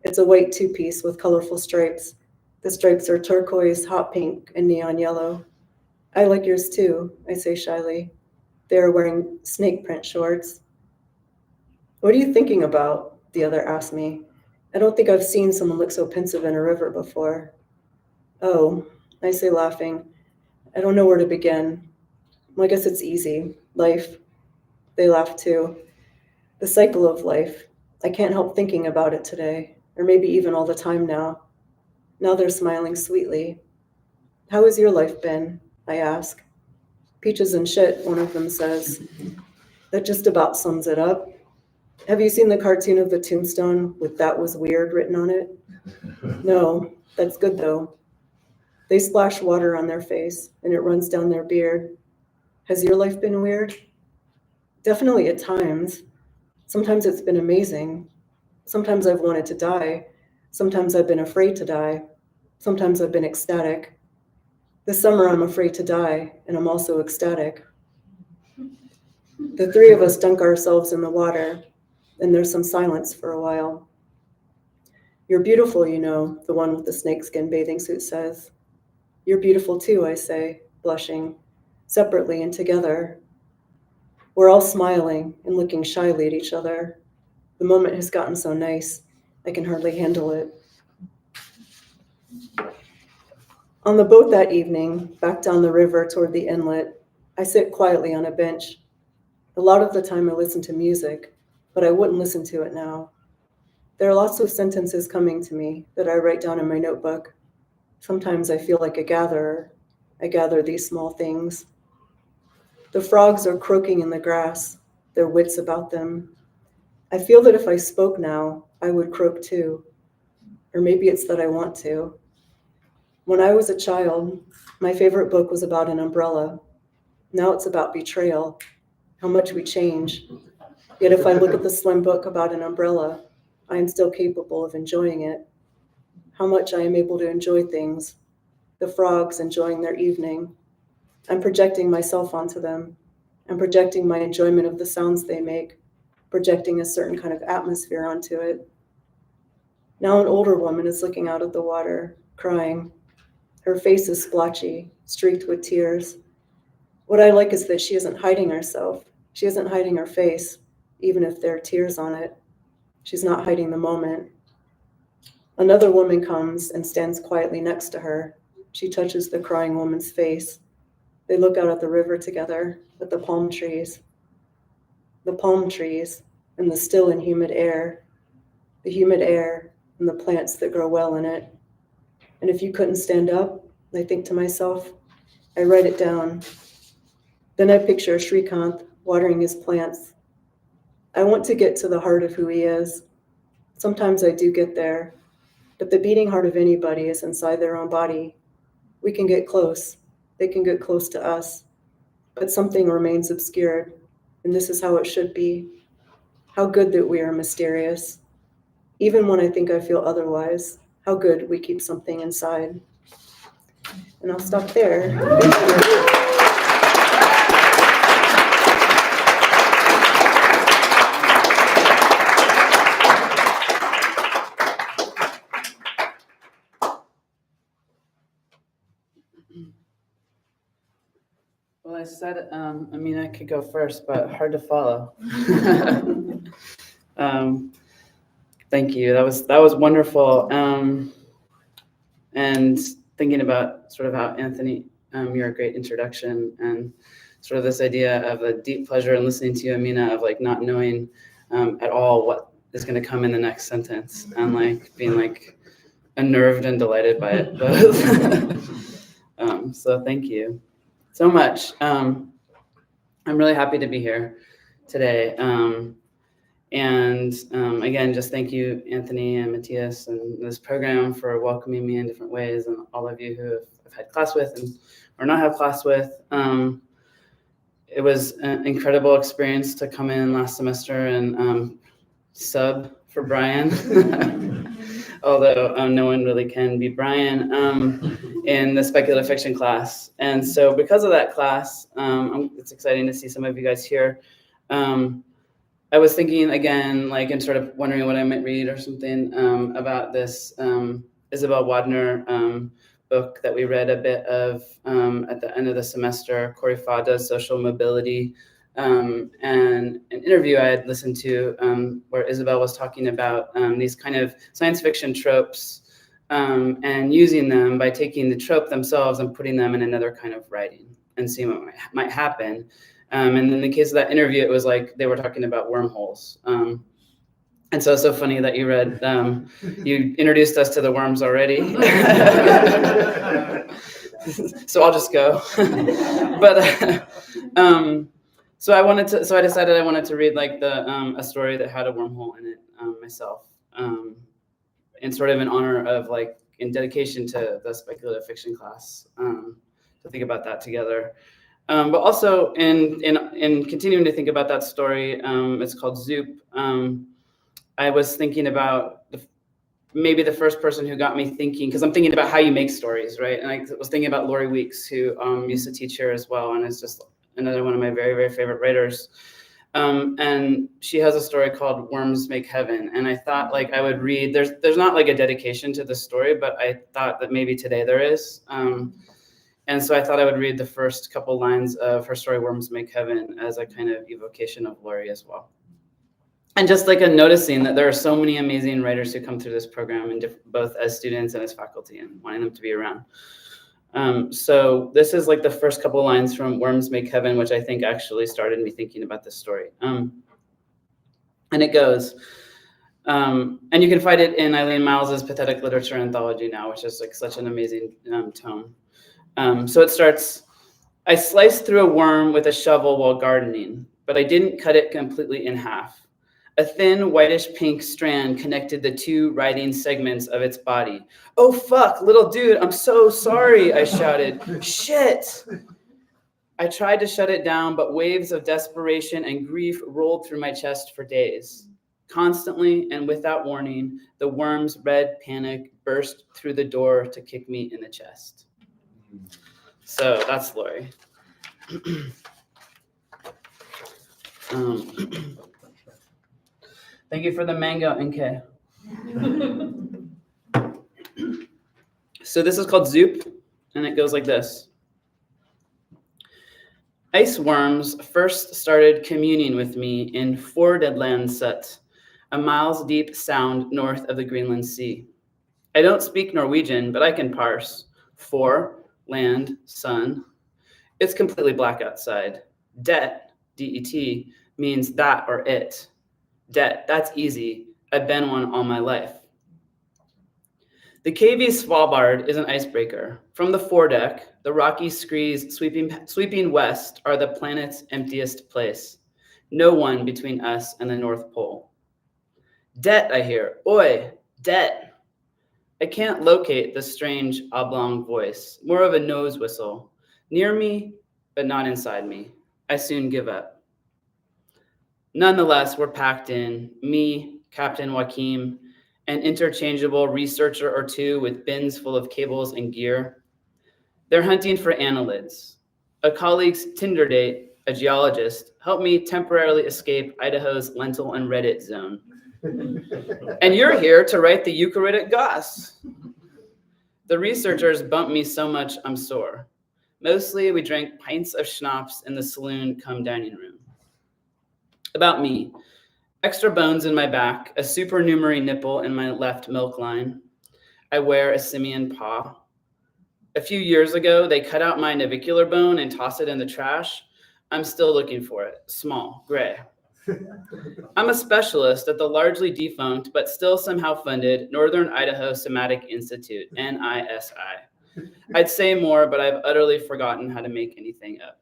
It's a white 2-piece with colorful stripes. The stripes are turquoise, hot pink, and neon yellow. I like yours too, I say shyly. They are wearing snake print shorts. What are you thinking about? The other asks me. I don't think I've seen someone look so pensive in a river before. Oh, I say laughing. I don't know where to begin. Well, I guess it's easy. Life. They laugh too. The cycle of life. I can't help thinking about it today, or maybe even all the time now. Now they're smiling sweetly. How has your life been? I ask. Peaches and shit, one of them says. That just about sums it up. Have you seen the cartoon of the tombstone with "that was weird" written on it? No, that's good though. They splash water on their face and it runs down their beard. Has your life been weird? Definitely at times. Sometimes it's been amazing. Sometimes I've wanted to die. Sometimes I've been afraid to die. Sometimes I've been ecstatic. This summer I'm afraid to die, and I'm also ecstatic. The three of us dunk ourselves in the water, and there's some silence for a while. You're beautiful, you know, the one with the snakeskin bathing suit says. You're beautiful too, I say, blushing, separately and together. We're all smiling and looking shyly at each other. The moment has gotten so nice, I can hardly handle it. On the boat that evening, back down the river toward the inlet, I sit quietly on a bench. A lot of the time I listen to music, but I wouldn't listen to it now. There are lots of sentences coming to me that I write down in my notebook. Sometimes I feel like a gatherer. I gather these small things. The frogs are croaking in the grass, their wits about them. I feel that if I spoke now, I would croak too. Or maybe it's that I want to. When I was a child, my favorite book was about an umbrella. Now it's about betrayal, how much we change. Yet if I look at the slim book about an umbrella, I am still capable of enjoying it. How much I am able to enjoy things. The frogs enjoying their evening. I'm projecting myself onto them. I'm projecting my enjoyment of the sounds they make, projecting a certain kind of atmosphere onto it. Now an older woman is looking out at the water, crying. Her face is splotchy, streaked with tears. What I like is that she isn't hiding herself. She isn't hiding her face, even if there are tears on it. She's not hiding the moment. Another woman comes and stands quietly next to her. She touches the crying woman's face. They look out at the river together, at the palm trees. The palm trees and the still and humid air. The humid air and the plants that grow well in it. And if you couldn't stand up, I think to myself, I write it down. Then I picture Srikanth watering his plants. I want to get to the heart of who he is. Sometimes I do get there, but the beating heart of anybody is inside their own body. We can get close. They can get close to us, but something remains obscured, and this is how it should be. How good that we are mysterious. Even when I think I feel otherwise, how good we keep something inside. And I'll stop there. Thank you. Well, I said Amina could go first, but hard to follow. Thank you. That was wonderful. And thinking about sort of how Anthony, you're a great introduction, and sort of this idea of a deep pleasure in listening to you, Amina, of like not knowing at all what is going to come in the next sentence, and like being like unnerved and delighted by it both. So thank you so much. I'm really happy to be here today. And again, just thank you, Anthony and Matthias, and this program for welcoming me in different ways, and all of you who I've had class with and or not have class with. It was an incredible experience to come in last semester and sub for Brian, although no one really can be Brian, in the speculative fiction class. And so because of that class, it's exciting to see some of you guys here. I was thinking again, like, and sort of wondering what I might read or something about this Isabel Wadner book that we read a bit of at the end of the semester, Corey Fada's Social Mobility, and an interview I had listened to where Isabel was talking about these kind of science fiction tropes and using them by taking the trope themselves and putting them in another kind of writing and seeing what might happen. And in the case of that interview, it was like they were talking about wormholes. And so it's so funny that you read, you introduced us to the worms already. So I'll just go. But so I decided I wanted to read like a story that had a wormhole in it myself, and sort of in honor of like in dedication to the speculative fiction class, to think about that together. But also in continuing to think about that story, it's called Zoop. I was thinking about maybe the first person who got me thinking, because I'm thinking about how you make stories, right? And I was thinking about Lori Weeks, who used to teach here as well, and is just another one of my very, very favorite writers. And she has a story called Worms Make Heaven. And I thought like I would read, there's not like a dedication to the story, but I thought that maybe today there is. And so I thought I would read the first couple lines of her story, Worms Make Heaven, as a kind of evocation of Lori as well. And just like noticing that there are so many amazing writers who come through this program, and both as students and as faculty, and wanting them to be around. So this is like the first couple lines from Worms Make Heaven, which I think actually started me thinking about this story. And it goes, and you can find it in Eileen Miles's Pathetic Literature Anthology now, which is like such an amazing tome. So it starts, I sliced through a worm with a shovel while gardening, but I didn't cut it completely in half. A thin whitish pink strand connected the two writhing segments of its body. Oh, fuck, little dude, I'm so sorry, I shouted. Shit! I tried to shut it down, but waves of desperation and grief rolled through my chest for days. Constantly and without warning, the worm's red panic burst through the door to kick me in the chest. So that's Lori. Thank you for the mango, NK. So this is called Zoop, and it goes like this. Ice worms first started communing with me in Fordelandsut, a miles-deep sound north of the Greenland Sea. I don't speak Norwegian, but I can parse. For, land, sun. It's completely black outside. Det, D-E-T, means that or it. Det, that's easy. I've been one all my life. The KV Svalbard is an icebreaker. From the foredeck, the rocky screes sweeping west are the planet's emptiest place. No one between us and the North Pole. Det, I hear. Oi, det. I can't locate the strange oblong voice, more of a nose whistle. Near me, but not inside me. I soon give up. Nonetheless, we're packed in, me, Captain Joachim, an interchangeable researcher or two with bins full of cables and gear. They're hunting for annelids. A colleague's Tinder date, a geologist, helped me temporarily escape Idaho's lentil and Reddit zone. And you're here to write the eukaryotic goss. The researchers bumped me so much I'm sore. Mostly we drank pints of schnapps in the saloon cum dining room. About me, extra bones in my back, a supernumerary nipple in my left milk line. I wear a simian paw. A few years ago, they cut out my navicular bone and tossed it in the trash. I'm still looking for it, small, gray. I'm a specialist at the largely defunct, but still somehow funded Northern Idaho Somatic Institute, NISI. I'd say more, but I've utterly forgotten how to make anything up.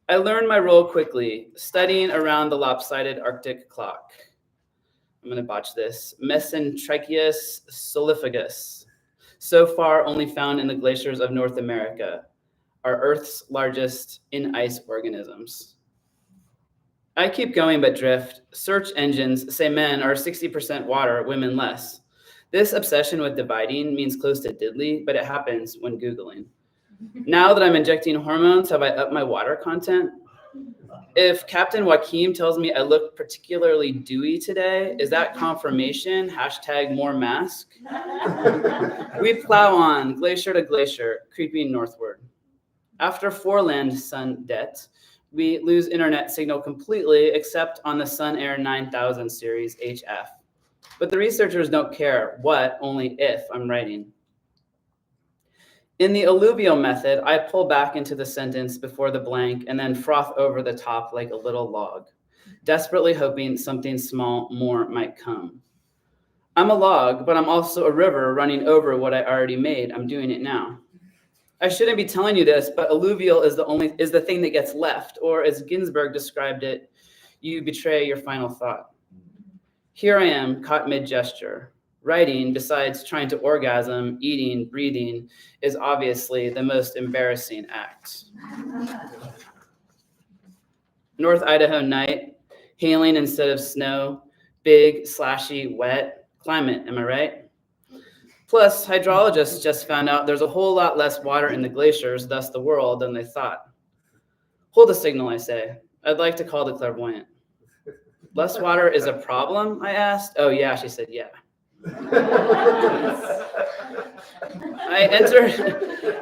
I learned my role quickly, studying around the lopsided Arctic clock. I'm going to botch this. Mesentrichius solifagus, so far only found in the glaciers of North America, are Earth's largest in-ice organisms. I keep going but drift. Search engines say men are 60% water, women less. This obsession with dividing means close to diddly, but it happens when Googling. Now that I'm injecting hormones, have I upped my water content? If Captain Joachim tells me I look particularly dewy today, is that confirmation? Hashtag more mask. We plow on, glacier to glacier, creeping northward. After Foreland Sun Det, we lose internet signal completely, except on the Sun Air 9000 series HF. But the researchers don't care what, only if I'm writing. In the alluvial method, I pull back into the sentence before the blank and then froth over the top like a little log, desperately hoping something small more might come. I'm a log, but I'm also a river running over what I already made. I'm doing it now. I shouldn't be telling you this, but alluvial is the thing that gets left, or as Ginsberg described it, you betray your final thought. Here I am, caught mid-gesture. Writing, besides trying to orgasm, eating, breathing, is obviously the most embarrassing act. North Idaho night, hailing instead of snow, big, slashy, wet, Climate, am I right? Plus, hydrologists just found out there's a whole lot less water in the glaciers, thus the world, than they thought. Hold the signal, I say. I'd like to call the clairvoyant. Less water is a problem, I asked. Oh yeah, she said, yeah. I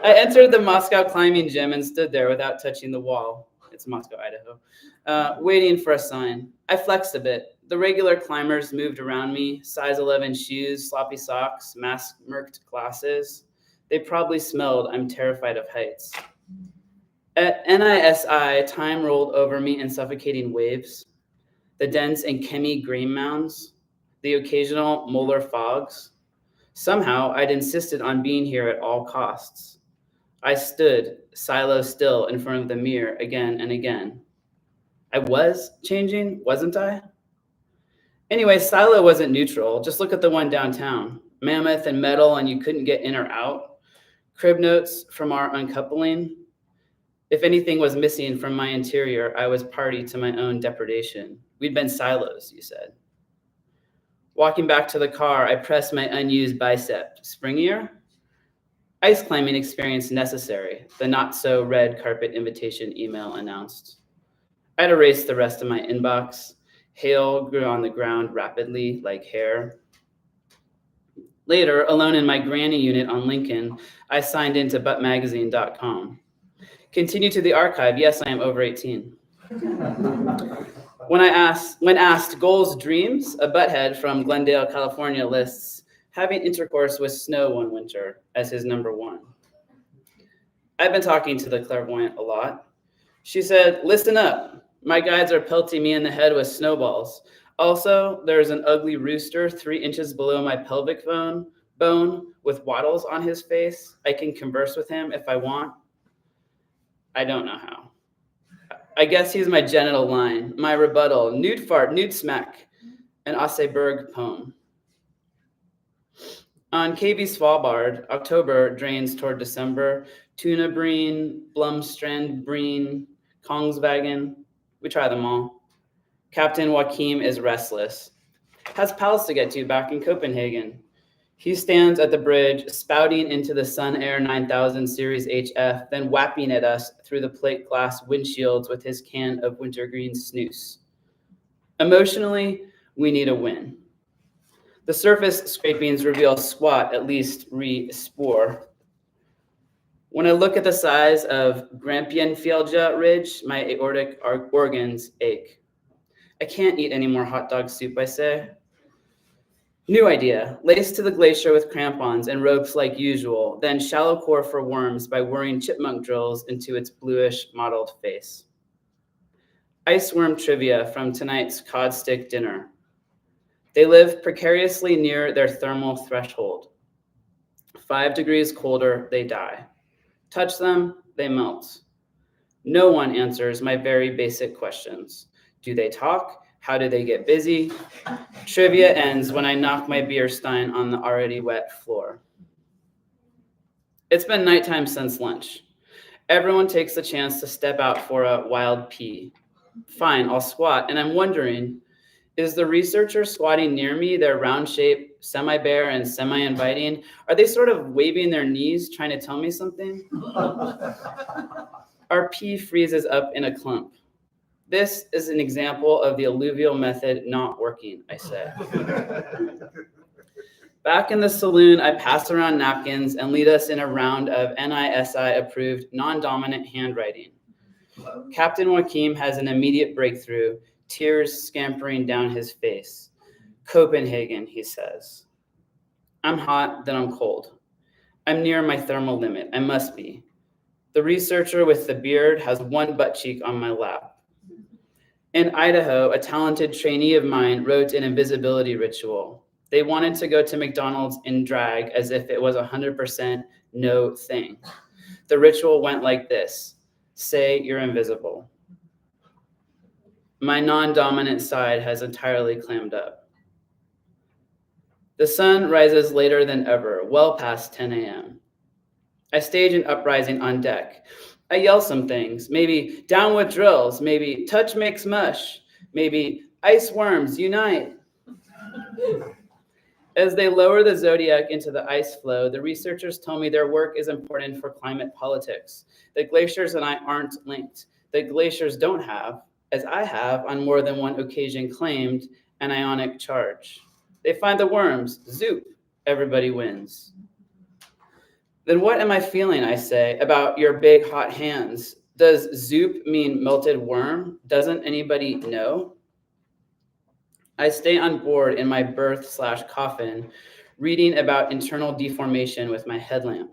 entered the Moscow climbing gym and stood there without touching the wall. It's Moscow, Idaho. Waiting for a sign. I flexed a bit. The regular climbers moved around me, size 11 shoes, sloppy socks, mask-merked glasses. They probably smelled I'm terrified of heights. At NISI, time rolled over me in suffocating waves. The dense and chemi grain mounds, the occasional molar fogs. Somehow, I'd insisted on being here at all costs. I stood, silo still, in front of the mirror again and again. I was changing, wasn't I? Anyway, silo wasn't neutral. Just look at the one downtown. Mammoth and metal, and you couldn't get in or out. Crib notes from our uncoupling. If anything was missing from my interior, I was party to my own depredation. We'd been silos, you said. Walking back to the car, I pressed my unused bicep. Springier? Ice climbing experience necessary, the not-so-red carpet invitation email announced. I'd erased the rest of my inbox. Hail grew on the ground rapidly, like hair. Later, alone in my granny unit on Lincoln, I signed into buttmagazine.com. Continue to the archive. Yes, I am over 18. When asked goals, dreams, a butthead from Glendale, California lists having intercourse with snow one winter as his number one. I've been talking to the clairvoyant a lot. She said, listen up. My guides are pelting me in the head with snowballs. Also, there's an ugly rooster 3 inches below my pelvic bone with wattles on his face. I can converse with him if I want. I don't know how. I guess he's my genital line, my rebuttal, nude fart, nude smack, an Asseberg poem. On KB Svalbard, October drains toward December. Tuna breen, Blomstrand breen, Kongsvagen. We try them all. Captain Joachim is restless. Has pals to get to back in Copenhagen. He stands at the bridge, spouting into the Sun Air 9000 Series HF, then whapping at us through the plate glass windshields with his can of wintergreen snooze. Emotionally, we need a win. The surface scrapings reveal squat, at least re-spore. When I look at the size of Grampienfjeldet Ridge, my aortic organs ache. I can't eat any more hot dog soup, I say. New idea, lace to the glacier with crampons and ropes like usual, then shallow core for worms by whirring chipmunk drills into its bluish mottled face. Ice worm trivia from tonight's cod stick dinner. They live precariously near their thermal threshold. 5 degrees colder, they die. Touch them, they melt. No one answers my very basic questions. Do they talk? How do they get busy? Trivia ends when I knock my beer stein on the already wet floor. It's been nighttime since lunch. Everyone takes the chance to step out for a wild pee. Fine, I'll squat, and I'm wondering, is the researcher squatting near me, their round shape, semi-bare and semi-inviting? Are they sort of waving their knees, trying to tell me something? Our pee freezes up in a clump. This is an example of the alluvial method not working, I say. Back in the saloon, I pass around napkins and lead us in a round of NISI-approved non-dominant handwriting. Captain Joachim has an immediate breakthrough, tears scampering down his face. Copenhagen, he says. I'm hot, then I'm cold. I'm near my thermal limit. I must be. The researcher with the beard has one butt cheek on my lap. In Idaho, a talented trainee of mine wrote an invisibility ritual. They wanted to go to McDonald's in drag as if it was 100% no thing. The ritual went like this. Say you're invisible. My non-dominant side has entirely clammed up. The sun rises later than ever, well past 10 a.m. I stage an uprising on deck. I yell some things, maybe down with drills, maybe touch makes mush, maybe ice worms unite. As they lower the zodiac into the ice floe, the researchers tell me their work is important for climate politics. The glaciers and I aren't linked. The glaciers don't have, as I have on more than one occasion claimed, an ionic charge. They find the worms, zoop, everybody wins. Then what am I feeling, I say, about your big hot hands? Does zoop mean melted worm? Doesn't anybody know? I stay on board in my berth/coffin, reading about internal deformation with my headlamp.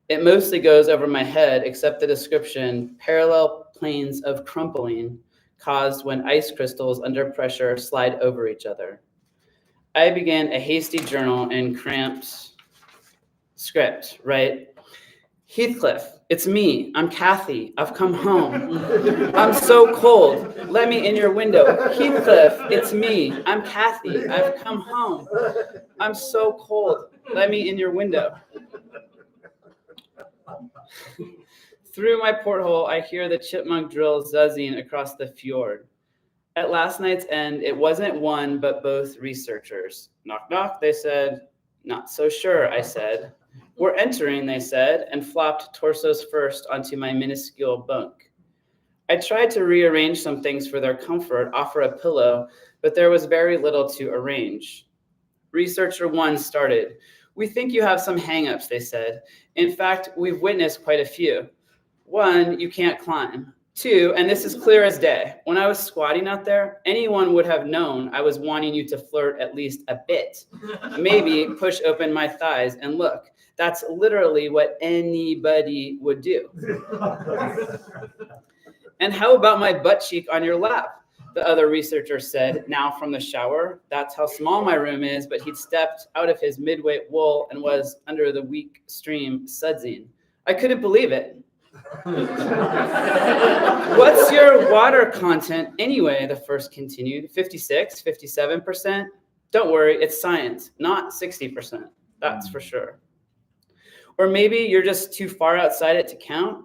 It mostly goes over my head, except the description, parallel planes of crumpling caused when ice crystals under pressure slide over each other. I began a hasty journal in cramped script, right? Heathcliff, it's me. I'm Kathy. I've come home. I'm so cold. Let me in your window. Heathcliff, it's me. I'm Kathy. I've come home. I'm so cold. Let me in your window. Through my porthole, I hear the chipmunk drill zuzzing across the fjord. At last night's end, it wasn't one, but both researchers. Knock, knock, they said. Not so sure, I said. We're entering, they said, and flopped torsos first onto my minuscule bunk. I tried to rearrange some things for their comfort, offer a pillow, but there was very little to arrange. Researcher one started. We think you have some hang-ups, they said. In fact, we've witnessed quite a few. One, you can't climb. Two, and this is clear as day, when I was squatting out there, anyone would have known I was wanting you to flirt at least a bit. Maybe push open my thighs and look. That's literally what anybody would do. And how about my butt cheek on your lap? The other researcher said, now from the shower. That's how small my room is, but he'd stepped out of his midweight wool and was under the weak stream sudsing. I couldn't believe it. What's your water content anyway? The first continued. 56, 57%? Don't worry, it's science, not 60%. That's for sure. Or maybe you're just too far outside it to count?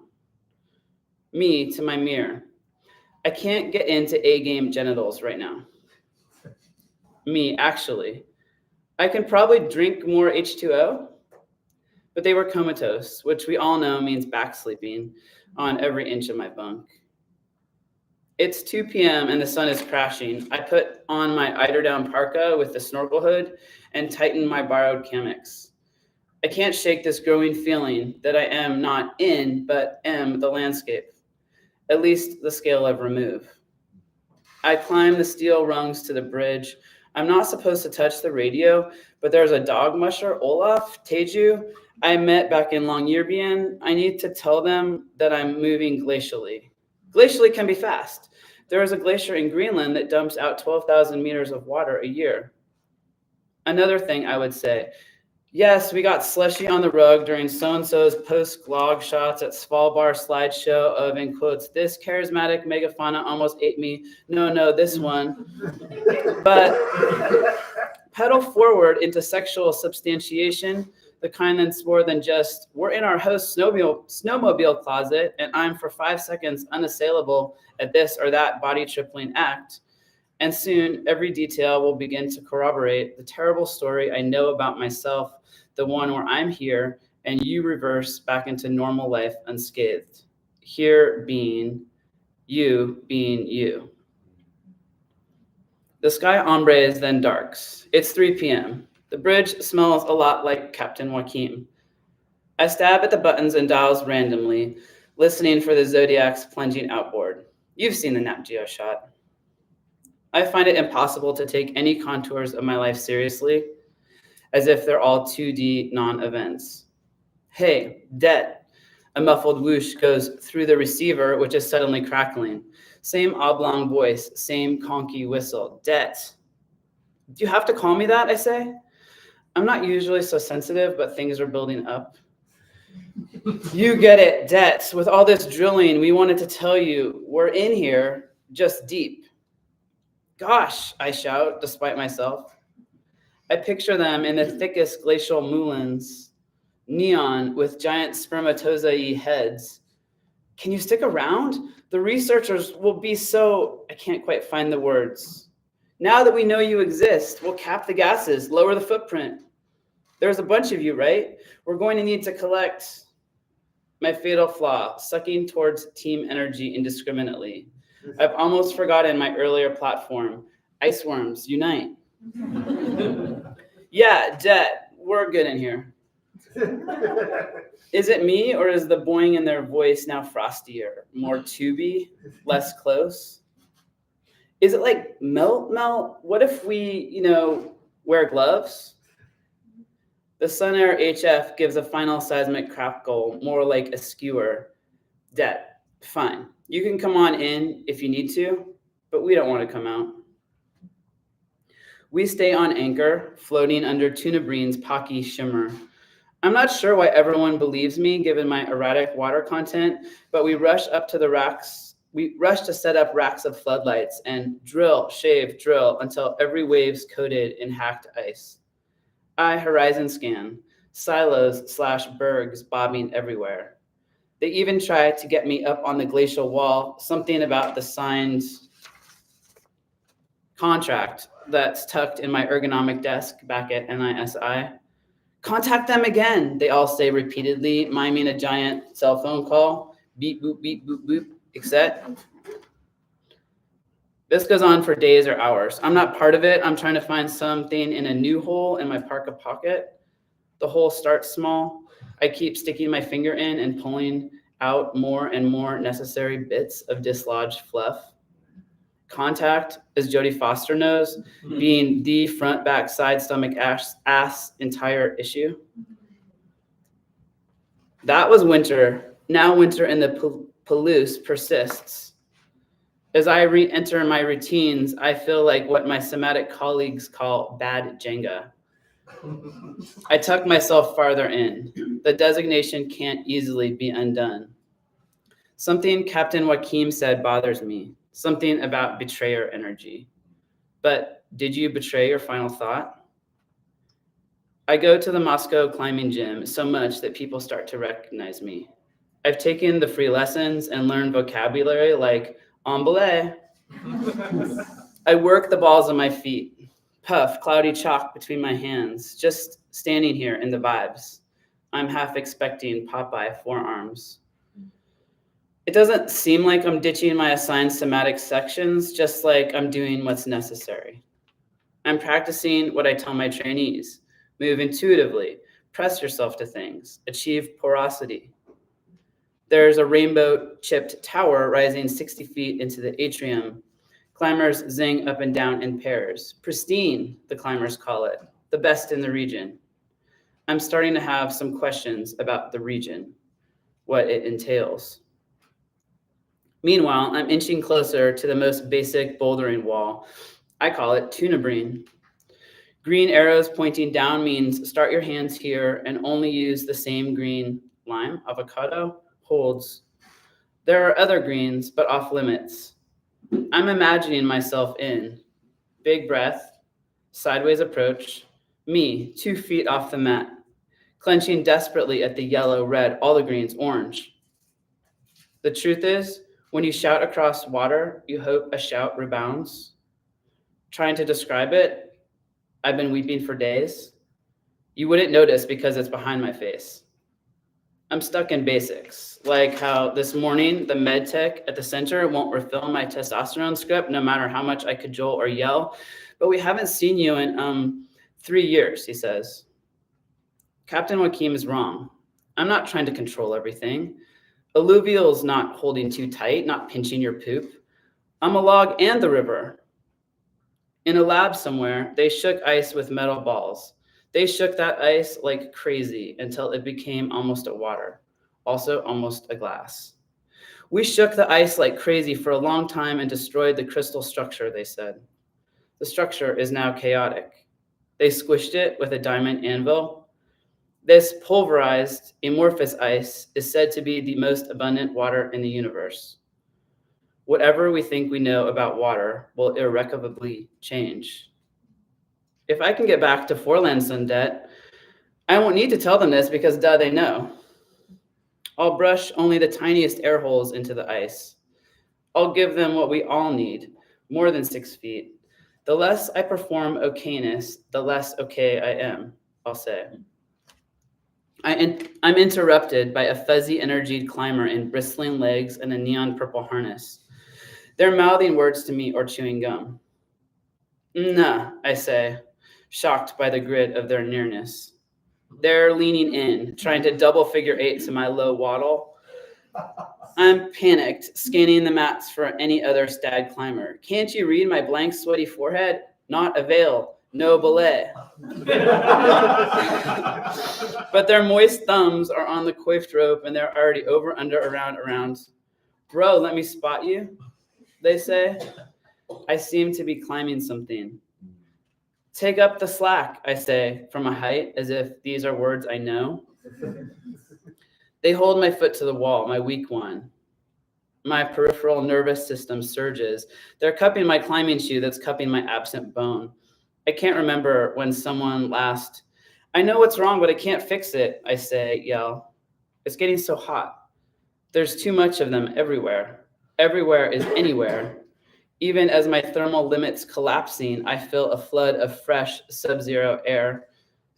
Me to my mirror. I can't get into A-game genitals right now. Me, actually. I can probably drink more H2O. But they were comatose, which we all know means back sleeping on every inch of my bunk. It's 2 p.m. and the sun is crashing. I put on my eiderdown parka with the snorkel hood and tighten my borrowed Camex. I can't shake this growing feeling that I am not in, but am the landscape, at least the scale of remove. I climb the steel rungs to the bridge. I'm not supposed to touch the radio, but there's a dog musher, Olaf, Teju, I met back in Longyearbyen. I need to tell them that I'm moving glacially. Glacially can be fast. There is a glacier in Greenland that dumps out 12,000 meters of water a year. Another thing I would say, yes, we got slushy on the rug during so-and-so's post-log shots at Svalbard slideshow of, in quotes, this charismatic megafauna almost ate me. No, this one. But pedal forward into sexual substantiation, the kind that's more than just, we're in our host's snowmobile closet and I'm for 5 seconds unassailable at this or that body tripling act. And soon every detail will begin to corroborate the terrible story I know about myself, the one where I'm here and you reverse back into normal life unscathed. Here being you. The sky ombres then darks. It's 3 p.m. The bridge smells a lot like Captain Joachim. I stab at the buttons and dials randomly, listening for the Zodiac's plunging outboard. You've seen the Nat Geo shot. I find it impossible to take any contours of my life seriously, as if they're all 2D non-events. Hey, Det. A muffled whoosh goes through the receiver, which is suddenly crackling. Same oblong voice, same conky whistle. Det. Do you have to call me that, I say? I'm not usually so sensitive, but things are building up. You get it, Det. With all this drilling, we wanted to tell you, we're in here, just deep. Gosh, I shout, despite myself. I picture them in the thickest glacial moulins, neon with giant spermatozoa heads. Can you stick around? The researchers will be so, I can't quite find the words. Now that we know you exist, we'll cap the gases, lower the footprint. There's a bunch of you, right? We're going to need to collect. My fatal flaw, sucking towards team energy indiscriminately. I've almost forgotten my earlier platform. Ice worms, unite. Yeah, Jet, we're good in here. Is it me, or is the boing in their voice now frostier, more tubey, less close? Is it like melt? What if we, wear gloves? The Sun Air HF gives a final seismic crackle, more like a skewer. Det, fine. You can come on in if you need to, but we don't want to come out. We stay on anchor, floating under tuna breen's pocky shimmer. I'm not sure why everyone believes me given my erratic water content, but we rush up to the racks. We rush to set up racks of floodlights and drill, shave, drill until every wave's coated in hacked ice. I horizon scan, silos/bergs bobbing everywhere. They even try to get me up on the glacial wall, something about the signed contract that's tucked in my ergonomic desk back at NISI. Contact them again, they all say repeatedly, miming a giant cell phone call. Beep, boop, beep, boop, boop, etc. This goes on for days or hours. I'm not part of it. I'm trying to find something in a new hole in my parka pocket. The hole starts small. I keep sticking my finger in and pulling out more and more necessary bits of dislodged fluff. Contact, as Jodie Foster knows, being the front, back, side, stomach, ass entire issue. That was winter. Now winter in the Palouse persists. As I re-enter my routines, I feel like what my somatic colleagues call bad Jenga. I tuck myself farther in. The designation can't easily be undone. Something Captain Joachim said bothers me. Something about betrayer energy. But did you betray your final thought? I go to the Moscow climbing gym so much that people start to recognize me. I've taken the free lessons and learned vocabulary like en belay. I work the balls of my feet. Puff, cloudy chalk between my hands, just standing here in the vibes. I'm half expecting Popeye forearms. It doesn't seem like I'm ditching my assigned somatic sections, just like I'm doing what's necessary. I'm practicing what I tell my trainees. Move intuitively, press yourself to things, achieve porosity. There's a rainbow-chipped tower rising 60 feet into the atrium. Climbers zing up and down in pairs. Pristine, the climbers call it, the best in the region. I'm starting to have some questions about the region, what it entails. Meanwhile, I'm inching closer to the most basic bouldering wall. I call it tuna breen. Green arrows pointing down means start your hands here and only use the same green lime, avocado, holds. There are other greens, but off limits. I'm imagining myself in. Big breath, sideways approach, me 2 feet off the mat, clenching desperately at the yellow, red, all the greens, orange. The truth is, when you shout across water, you hope a shout rebounds. Trying to describe it, I've been weeping for days. You wouldn't notice because it's behind my face. I'm stuck in basics, like how this morning the med tech at the center won't refill my testosterone script no matter how much I cajole or yell, but we haven't seen you in 3 years, he says. Captain Joachim is wrong. I'm not trying to control everything. Alluvial's not holding too tight, not pinching your poop. I'm a log and the river. In a lab somewhere, they shook ice with metal balls. They shook that ice like crazy until it became almost a water, also almost a glass. We shook the ice like crazy for a long time and destroyed the crystal structure, they said. The structure is now chaotic. They squished it with a diamond anvil. This pulverized, amorphous ice is said to be the most abundant water in the universe. Whatever we think we know about water will irrevocably change. If I can get back to Forlanson debt, I won't need to tell them this because duh, they know. I'll brush only the tiniest air holes into the ice. I'll give them what we all need, more than 6 feet, The less I perform okayness, the less okay I am, I'll say. I'm interrupted by a fuzzy energied climber in bristling legs and a neon purple harness. They're mouthing words to me or chewing gum. Nah, I say, shocked by the grid of their nearness. They're leaning in, trying to double figure eight to my low waddle. I'm panicked, scanning the mats for any other stag climber. Can't you read my blank, sweaty forehead? Not avail, no belay. But their moist thumbs are on the coiffed rope and they're already over, under, around. Bro, let me spot you, they say. I seem to be climbing something. Take up the slack, I say, from a height, as if these are words I know. They hold my foot to the wall, my weak one. My peripheral nervous system surges. They're cupping my climbing shoe that's cupping my absent bone. I can't remember when someone last. I know what's wrong, but I can't fix it, I say, yell. It's getting so hot. There's too much of them everywhere. Everywhere is anywhere. Even as my thermal limits collapsing, I feel a flood of fresh sub-zero air.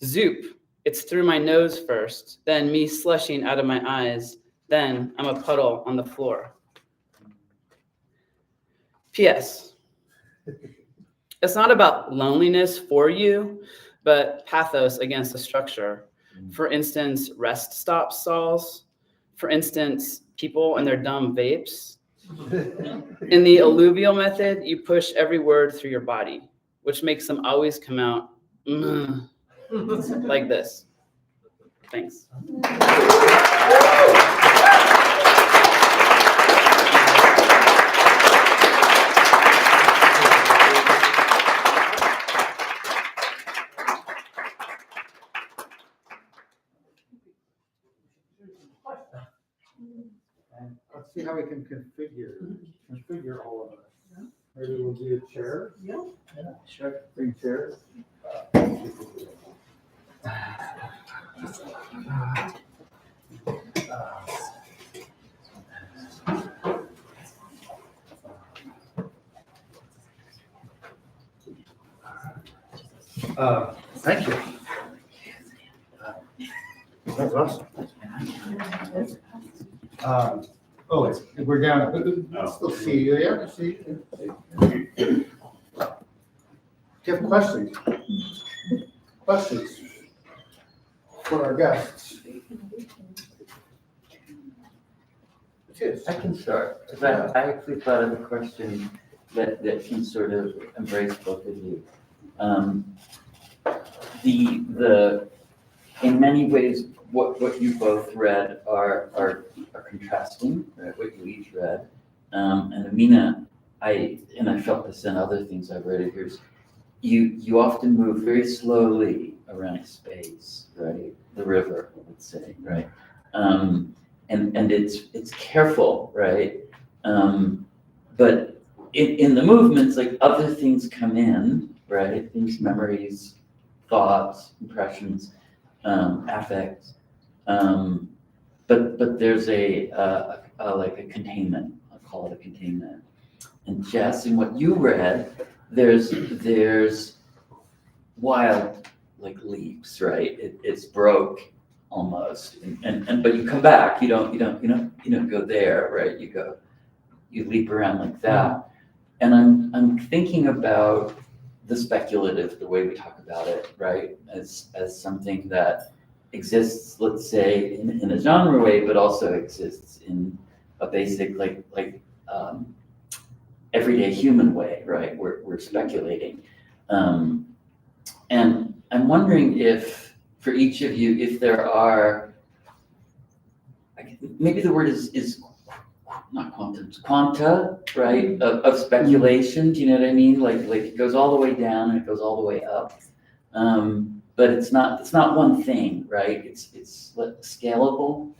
Zoop, it's through my nose first, then me slushing out of my eyes. Then I'm a puddle on the floor. P.S. It's not about loneliness for you, but pathos against the structure. For instance, rest stop stalls. For instance, people and their dumb vapes. In the alluvial method, you push every word through your body, which makes them always come out like this. Thanks. And let's see how we can configure all of this. Maybe we'll do a chair. Yeah, sure. Bring chairs. Thank you. That's awesome. We're down. Still see you. Yeah, see you. Do you have questions? Questions for our guests? I can start. I actually thought of a question that can sort of embrace both of you. In many ways, what you both read are contrasting, right? What you each read. And Amina, I felt this in other things I've read of yours. You often move very slowly around space, right? The river, let's say, right? And it's careful, right? But in the movements, like other things come in, right? Things, memories, thoughts, impressions, affects. But there's a containment. I'll call it a containment. And Jess, in what you read, there's wild like leaps, right? It's broke almost, and but you come back. You don't go there, right? You leap around like that. And I'm thinking about the speculative, the way we talk about it, right? As something that exists, let's say, in a genre way, but also exists in a basic everyday human way, right? We're speculating. And I'm wondering if, for each of you, if there are, maybe the word is not quantum, quanta, right? Of speculation. Do you know what I mean? Like it goes all the way down and it goes all the way up. But it's not one thing, right? It's scalable.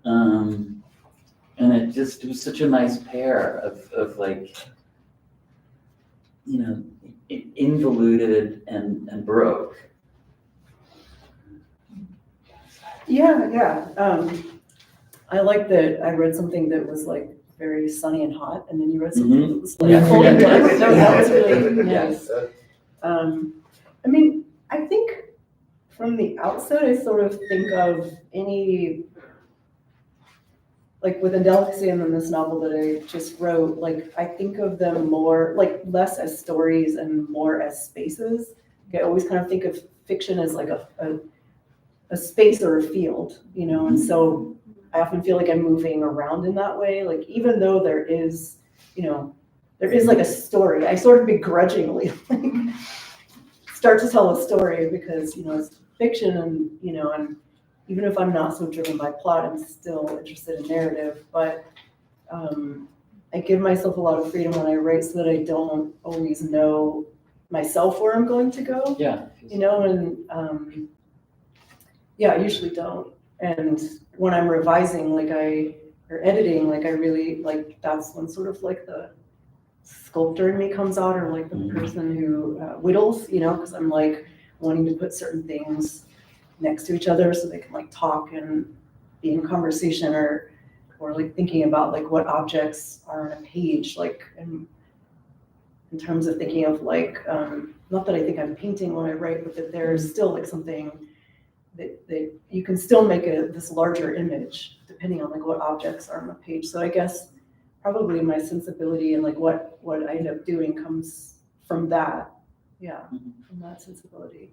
And it was such a nice pair of like, involuted and broke. Yeah. I like that I read something that was like very sunny and hot, and then you read something Mhm. that was like Yeah. cold and dark. Yeah. So that was really Yeah. nice. I mean, I think from the outset, I sort of think of any, like with Indelicacy and then this novel that I just wrote, like I think of them more, like less as stories and more as spaces. Like, I always kind of think of fiction as like a space or a field, you know, and so I often feel like I'm moving around in that way. Like even though there is, you know, there is like a story, I sort of begrudgingly like start to tell a story because, you know, it's fiction and, you know, and even if I'm not so driven by plot, I'm still interested in narrative, but I give myself a lot of freedom when I write so that I don't always know myself where I'm going to go. Yeah. You know, and yeah, I usually don't. And when I'm revising, or editing, like I really, like that's when sort of like the sculptor in me comes out, or like the person who whittles, you know, because I'm like wanting to put certain things next to each other so they can like talk and be in conversation, or like thinking about like what objects are on a page, like in terms of thinking of like, not that I think I'm painting when I write, but that there's still like something that you can still make this larger image depending on like what objects are on the page. So I guess probably my sensibility and like what I end up doing comes from that. Yeah, from that sensibility.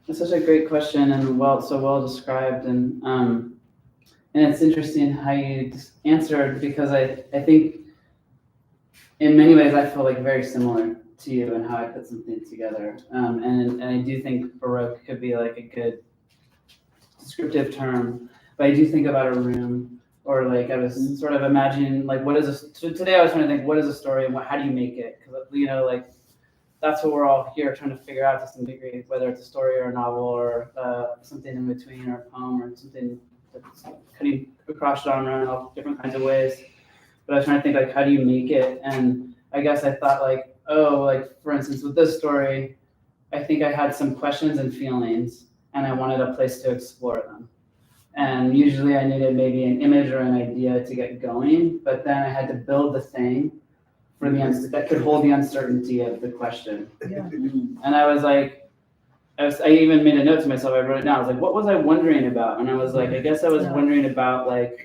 It's such a great question and so well described, and it's interesting how you answered, because I think in many ways I feel like very similar to you and how I put something together, and I do think Baroque could be like a good descriptive term, but I do think about a room, or like I was sort of imagining like today I was trying to think what is a story and how do you make it, because you know like that's what we're all here trying to figure out to some degree, whether it's a story or a novel or something in between, or a poem or something that's cutting across genre in all different kinds of ways. But I was trying to think like how do you make it, and I guess I thought like, oh, like for instance with this story, I think I had some questions and feelings and I wanted a place to explore them. And usually I needed maybe an image or an idea to get going, but then I had to build the thing for that could hold the uncertainty of the question. Yeah. And I was like, I even made a note to myself, I wrote it down, I was like, what was I wondering about? And I was like, I guess I was wondering about like,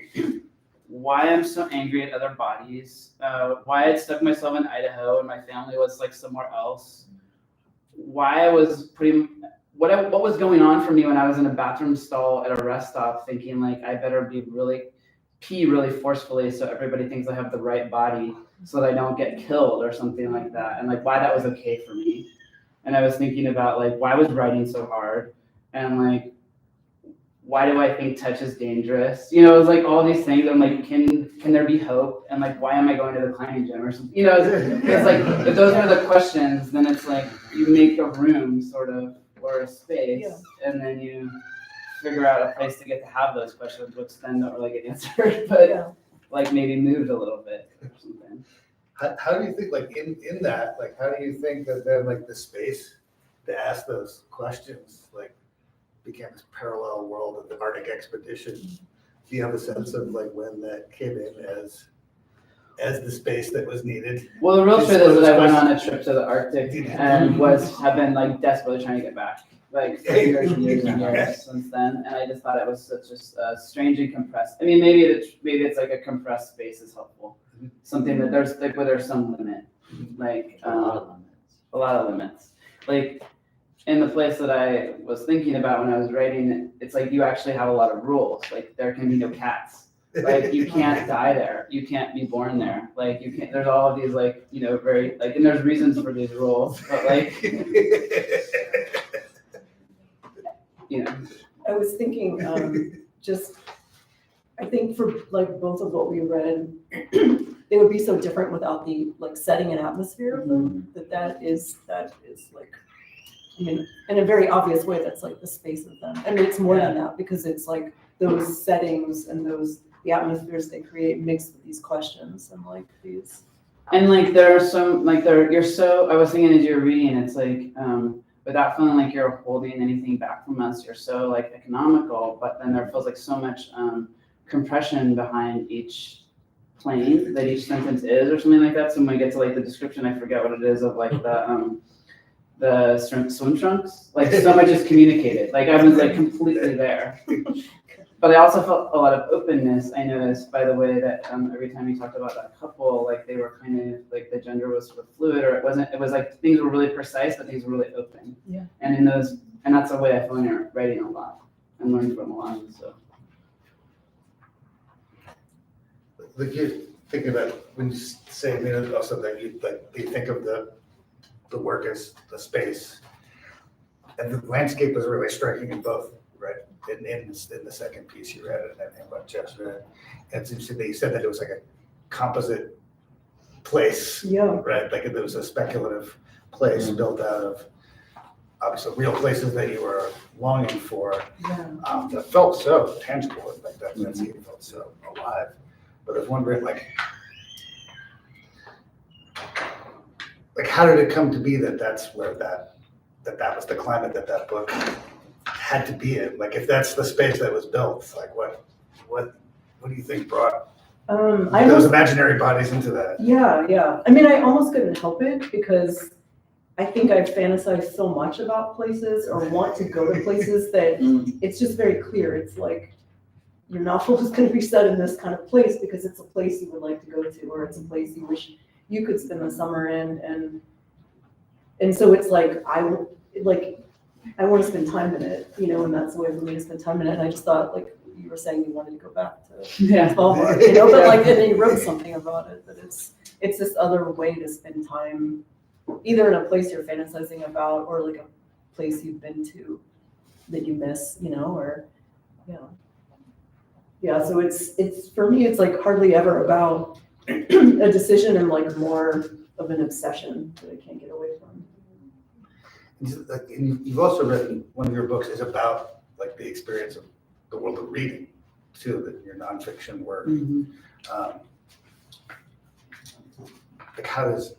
why I'm so angry at other bodies, why I'd stuck myself in Idaho and my family was like somewhere else, why I was what was going on for me when I was in a bathroom stall at a rest stop thinking like, I better pee really forcefully so everybody thinks I have the right body so that I don't get killed or something like that, and like why that was okay for me. And I was thinking about like, why was writing so hard, and like, why do I think touch is dangerous? You know, it was like all these things. I'm like, can there be hope? And like, why am I going to the climbing gym or something? You know, it's like, if those are the questions, then it's like you make a room sort of, or a space, and then you figure out a place to get to have those questions, which then don't really get answered, but like maybe moved a little bit or something. How do you think, like in that, like how do you think that then like the space to ask those questions like became this parallel world of the Arctic expedition? Do you have a sense of like when that came in as the space that was needed? Well, the real truth is that I went on a trip to the Arctic and have been like desperately trying to get back, like for years and years and years since then. And I just thought it was such a strangely compressed. I mean, maybe it's like a compressed space is helpful. Something that there's like where there's some limit, like a lot of limits. Like in the place that I was thinking about when I was writing, it's like you actually have a lot of rules. Like there can be no cats. Like you can't die there. You can't be born there. Like you can't. There's all of these like, you know, very like, and there's reasons for these rules, but like, you know. I was thinking, I think for like both of what we read, they would be so different without the like setting and atmosphere of them. That is like, I mean, in a very obvious way, that's like the space of them. I mean, it's more than that, because it's like those settings and the atmospheres they create mixed with these questions and like these. And like there are some like I was thinking as you're reading, it's like without feeling like you're holding anything back from us, you're so like economical, but then there feels like so much compression behind each plane that each sentence is, or something like that. So when we get to like the description, I forget what it is of like the swim trunks. Like so much is communicated. Like I was like completely there. But I also felt a lot of openness. I noticed by the way that every time we talked about that couple, like they were kind of like the gender was sort of fluid, or it wasn't. It was like things were really precise, but things were really open. Yeah. And in those, and that's the way I feel when you're writing a lot and learning from a lot. So. Like you're thinking about when you say, I mean, also that you think of the work as the space, and the landscape was really striking in both, right? In the second piece you read and what Jess read, and it seems that you said that it was like a composite place, Yeah. right? Like it was a speculative place built out of obviously real places that you were longing for, that felt so tangible. Like that landscape felt so alive. But I was wondering, like how did it come to be that that's where that was the climate that book had to be in? Like, if that's the space that was built, like what do you think brought those imaginary bodies into that? Yeah. I mean, I almost couldn't help it because I think I've fantasized so much about places or want to go to places that it's just very clear. It's like your novel is going to be set in this kind of place because it's a place you would like to go to, or it's a place you wish you could spend the summer in, and so it's like I want to spend time in it, and that's the way for me to spend time in it. And I just thought, like you were saying, you wanted to go back to Svalbard, but like and then you wrote something about it, that it's this other way to spend time, either in a place you're fantasizing about or like a place you've been to that you miss, or yeah. So it's for me, it's like hardly ever about a decision and like more of an obsession that I can't get away from. And you've also written, one of your books is about like the experience of the world of reading too, your nonfiction work. How does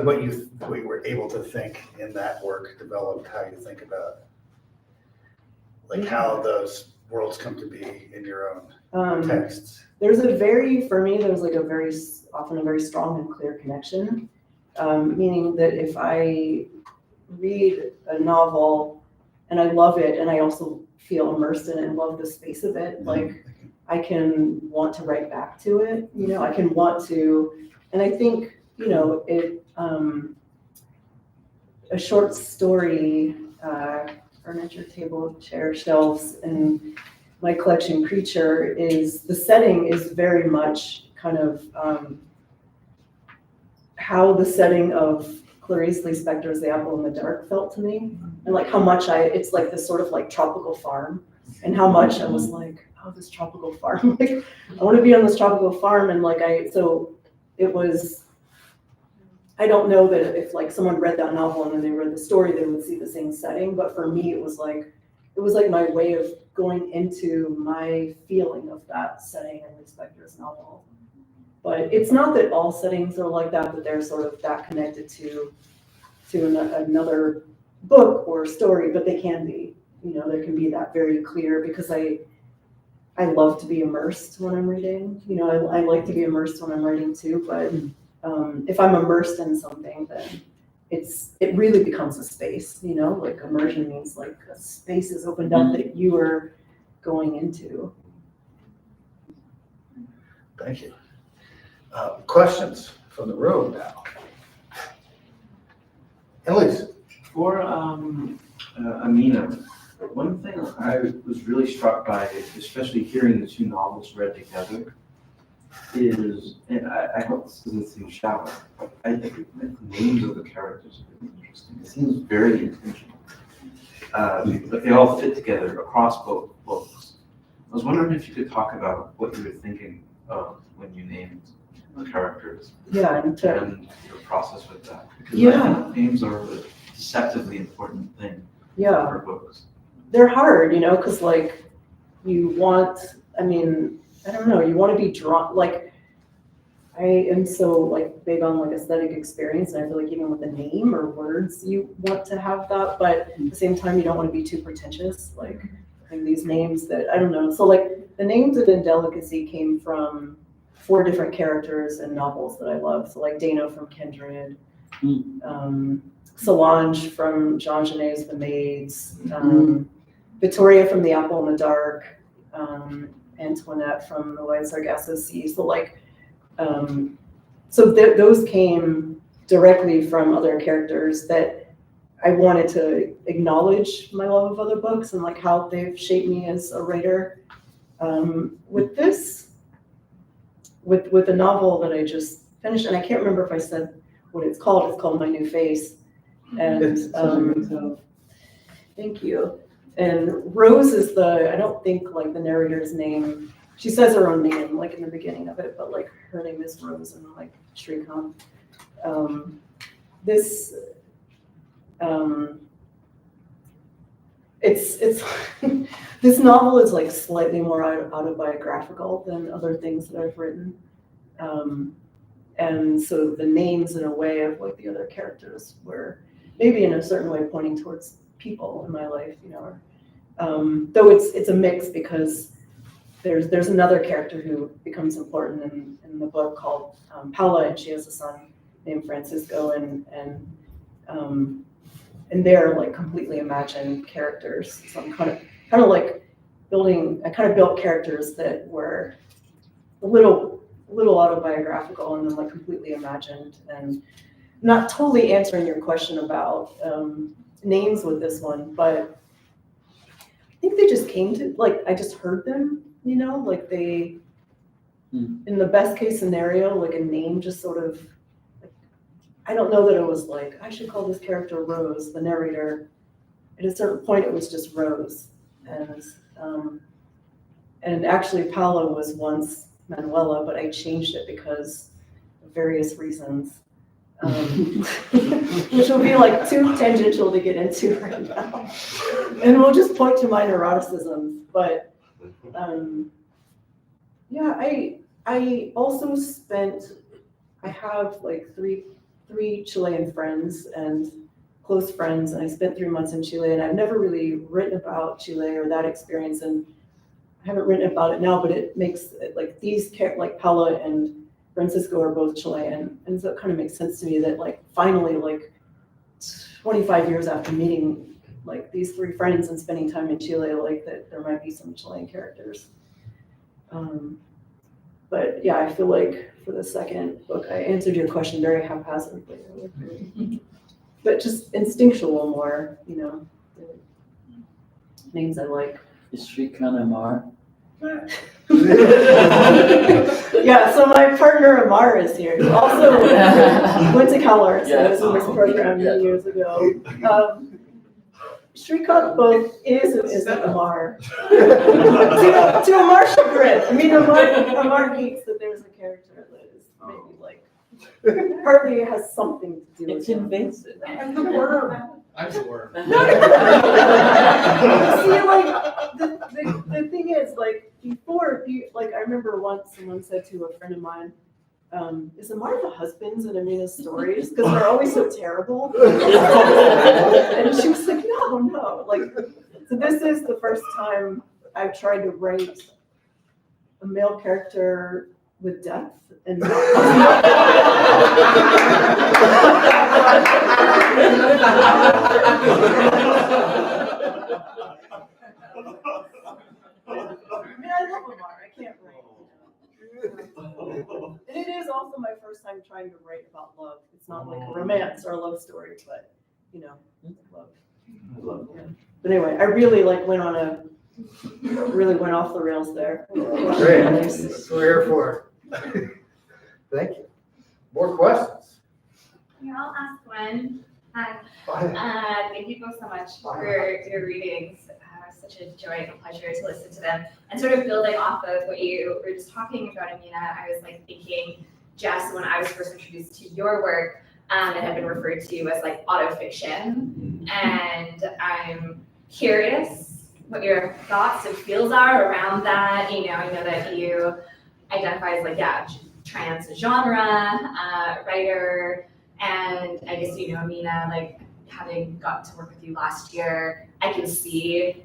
what you were able to think in that work develop how you think about how those worlds come to be in your own texts? There's for me, there's like often a very strong and clear connection, meaning that if I read a novel and I love it and I also feel immersed in it and love the space of it, like I can want to write back to it, I can want to, and I think, a short story, furniture, table, chair, shelves, and my collection Creature is, the setting is very much kind of how the setting of Clarice Lispector's The Apple in the Dark felt to me, and like how much it's like this sort of like tropical farm, and how much I was like, oh, this tropical farm, like I want to be on this tropical farm, and so it was, I don't know that if like someone read that novel and then they read the story, they would see the same setting, but for me it was like my way of going into my feeling of that setting in Lispector's novel. But it's not that all settings are like that, but they're sort of that connected to another book or story, but they can be, there can be that very clear, because I love to be immersed when I'm reading, I like to be immersed when I'm writing too, but if I'm immersed in something, then it really becomes a space, like immersion means like a space is opened up that you are going into. Thank you. Questions from the room now? Elise. For Amina, one thing I was really struck by, especially hearing the two novels read together, is, and I hope this doesn't seem shallow, I think the names of the characters are really interesting. It seems very intentional. Like they all fit together across both books. I was wondering if you could talk about what you were thinking of when you named the characters. Yeah, and your process with that. Because I think names are a deceptively important thing for books. They're hard, because like you want, I don't know, you want to be drawn, like I am so like big on like aesthetic experience, and I feel like even with a name or words you want to have that, but at the same time you don't want to be too pretentious, like these names that I don't know, so like the names of Indelicacy came from 4 different characters and novels that I love. So like Dano from Kindred, Solange from Jean Genet's The Maids, Victoria from The Apple in the Dark, Antoinette from The White Sargasso Sea. So like, those came directly from other characters that I wanted to acknowledge my love of other books and like how they've shaped me as a writer. With the novel that I just finished, and I can't remember if I said what it's called My New Face. And thank you. And Rose is I don't think like the narrator's name, she says her own name like in the beginning of it, but like her name is Rose and like Shrikant. This this novel is like slightly more autobiographical than other things that I've written. And so the names in a way of like the other characters were maybe in a certain way pointing towards people in my life, you know. Though it's a mix because there's another character who becomes important in the book called Paula, and she has a son named Francisco, and they're like completely imagined characters. So I'm kind of like built characters that were a little autobiographical and then like completely imagined. And not totally answering your question about names with this one, but I think they just came to, like, I just heard them, you know, like they, in the best case scenario, like a name just sort of, like, I don't know that it was like, I should call this character Rose, the narrator. At a certain point, it was just Rose. And actually Paula was once Manuela, but I changed it because of various reasons. Which will be like too tangential to get into right now. And we'll just point to my neuroticisms. But yeah, I also I have like three Chilean friends and close friends, and I spent 3 months in Chile, and I've never really written about Chile or that experience, and I haven't written about it now, but it makes it like like Paula and Francisco are both Chilean, and so it kind of makes sense to me that like finally, like 25 years after meeting like these 3 friends and spending time in Chile, like that there might be some Chilean characters. But yeah, I feel like for the second book, I answered your question very haphazardly, but just instinctual more, you know, the names I like. Is Shrikant Amar? Yeah, so my partner Amar is here. He also went to Cal Arts, and was in this program many years ago. Shrikant both is and isn't Amar. to Amar's chagrin. I mean, Amar hates that there's a character that is maybe like partly has something to do with it. Invasive. I'm the worm. I'm the worm. See, like the thing is, like before, like I remember once someone said to a friend of mine, "Is Amar the husbands in Amina's stories? Because they're always so terrible." And she was like, "No, like." So this is the first time I've tried to write a male character with depth and not. I mean, I love Amar. I can't write. And it is also my first time trying to write about love. It's not like a romance or a love story, but you know, love. Yeah. But anyway, I really like went off the rails there. Great. That's what we're here for. Thank you. More questions? Yeah, I'll ask one. Hi. Thank you both so much for your readings. Such a joy and a pleasure to listen to them. And sort of building off of what you were just talking about, Amina, I was like thinking, Jess, when I was first introduced to your work, it had been referred to as like autofiction. And I'm curious what your thoughts and feels are around that. You know, I know that you identify as like, yeah, trans genre writer. And I guess, you know, Amina, like having gotten to work with you last year, I can see,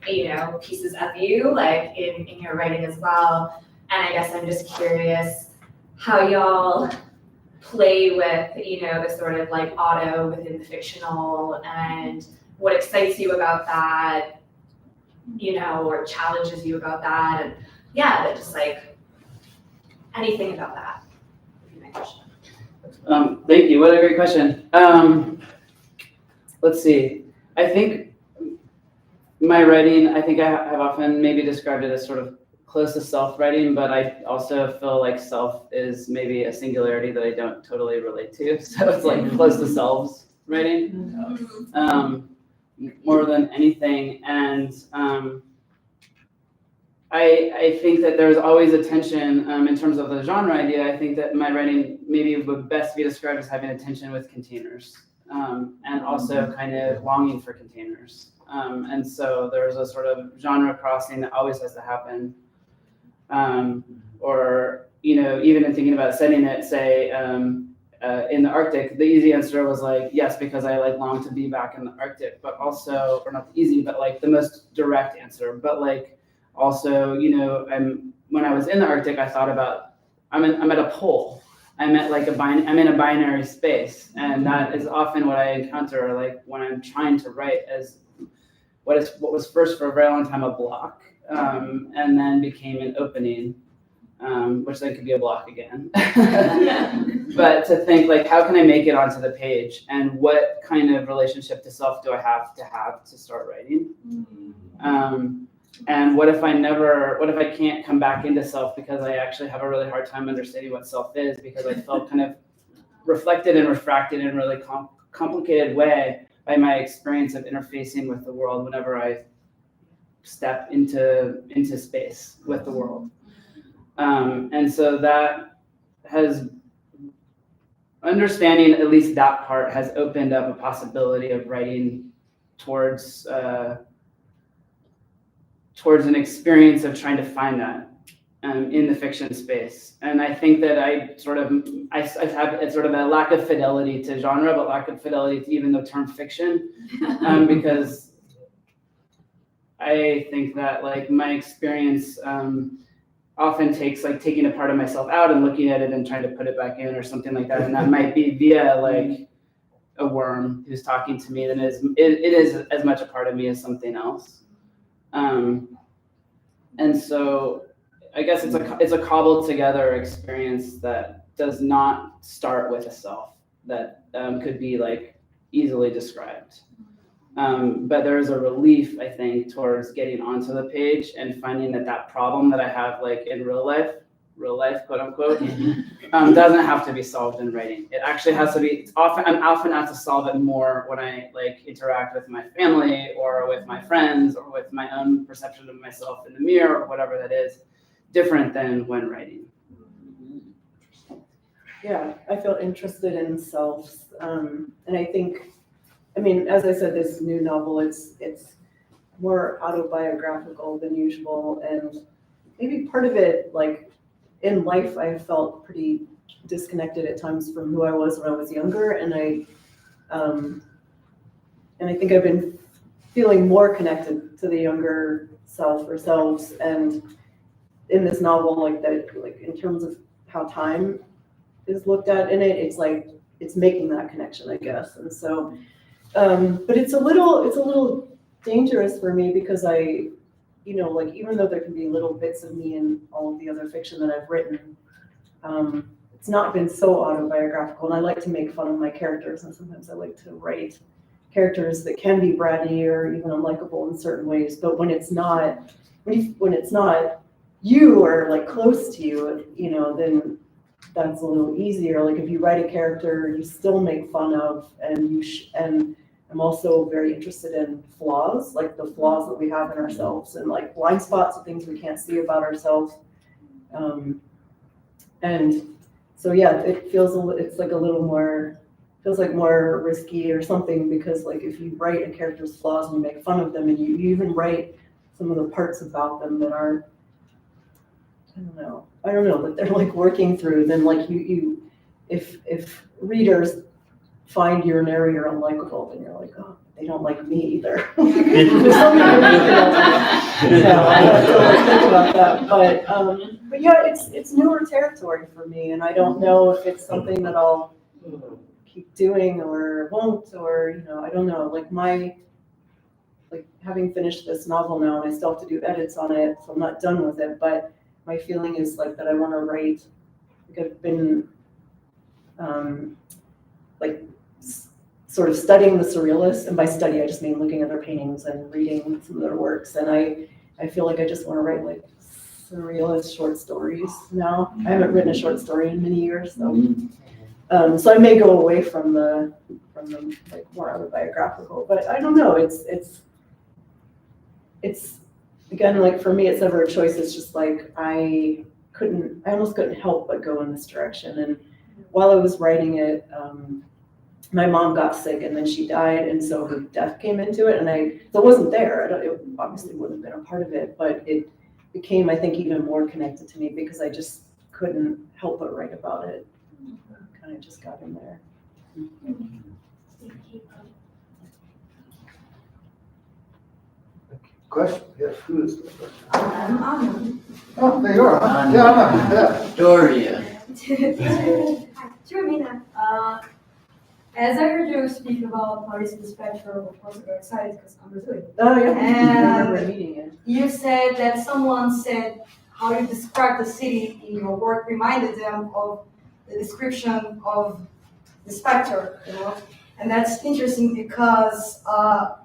pieces of you like in your writing as well. And I guess I'm just curious how y'all play with, the sort of like auto within the fictional and what excites you about that, or challenges you about that. And yeah, just like anything about that would be my question. Thank you. What a great question. Let's see. I think my writing, I have often maybe described it as sort of close to self writing, but I also feel like self is maybe a singularity that I don't totally relate to. So it's like close to selves writing, more than anything. And I think that there's always a tension in terms of the genre idea. I think that my writing maybe would best be described as having a tension with containers, and also kind of longing for containers. And so there's a sort of genre crossing that always has to happen. Or, even in thinking about setting it, say, in the Arctic, the easy answer was like, yes, because I like long to be back in the Arctic, but also, or not easy, but like the most direct answer. But like, also, when I was in the Arctic, I thought about, I'm at a pole. I'm in a binary space. And that is often what I encounter, like when I'm trying to write, as what was first for a very long time a block, and then became an opening, which then could be a block again. But to think like, how can I make it onto the page, and what kind of relationship to self do I have to start writing? And what if I can't come back into self because I actually have a really hard time understanding what self is, because I felt kind of reflected and refracted in a really complicated way by my experience of interfacing with the world whenever I step into space with the world. And so that has, understanding at least that part has opened up a possibility of writing towards an experience of trying to find that in the fiction space. And I think that I have sort of a lack of fidelity to genre, but lack of fidelity to even the term fiction, because I think that like my experience often takes like taking a part of myself out and looking at it and trying to put it back in or something like that. And that might be via like a worm who's talking to me, than it is as much a part of me as something else. And so I guess it's a cobbled together experience that does not start with a self that could be like easily described. But there is a relief, I think, towards getting onto the page and finding that problem that I have like in real life, quote unquote, doesn't have to be solved in writing. It actually has to be. I'm often asked to solve it more when I like interact with my family or with my friends or with my own perception of myself in the mirror or whatever that is, different than when writing. Yeah, I feel interested in selves, and I think, as I said, this new novel, it's more autobiographical than usual, and maybe part of it, like in life, I felt pretty disconnected at times from who I was when I was younger, and I think I've been feeling more connected to the younger self or selves, and in this novel, like that, like in terms of how time is looked at in it, it's like it's making that connection, I guess, and so. But it's a little dangerous for me because I, like even though there can be little bits of me in all of the other fiction that I've written, it's not been so autobiographical, and I like to make fun of my characters, and sometimes I like to write characters that can be bratty or even unlikable in certain ways. But when it's not, when it's not you or like close to you, then that's a little easier. Like if you write a character you still make fun of, and and I'm also very interested in flaws, like the flaws that we have in ourselves and like blind spots of things we can't see about ourselves. And so yeah, it it's like a little more, feels like more risky or something, because like if you write a character's flaws and you make fun of them, and you even write some of the parts about them that are, I don't know, that they're like working through, then like if readers find your narrator unlikable, then you're like, oh, they don't like me either. There's something I have to like think about that. But yeah, it's newer territory for me, and I don't know if it's something that I'll keep doing or won't, or I don't know. Like having finished this novel now, and I still have to do edits on it, so I'm not done with it. But my feeling is like that I want to write. Like I've been sort of studying the surrealists, and by study I just mean looking at their paintings and reading some of their works. And I feel like I just want to write like surrealist short stories now. I haven't written a short story in many years, so I may go away from the like more autobiographical. But I don't know. It's again, like for me, it's never a choice. It's just like I almost couldn't help but go in this direction. And while I was writing it, my mom got sick and then she died, and so her death came into it, and so it wasn't there. It obviously wouldn't have been a part of it, but it became, I think, even more connected to me because I just couldn't help but write about it. Kind of just got in there. Question? Yes, who is this? I'm Amina. Oh, there you are. Huh? Yeah. Doria. Sure, Amina. As I heard you speak about Paris Dispatcher, of course, I got excited because I'm Brazilian. Oh yeah, I And remember meeting it. you said that someone said how you describe the city in your work reminded them of the description of the specter, And that's interesting because, a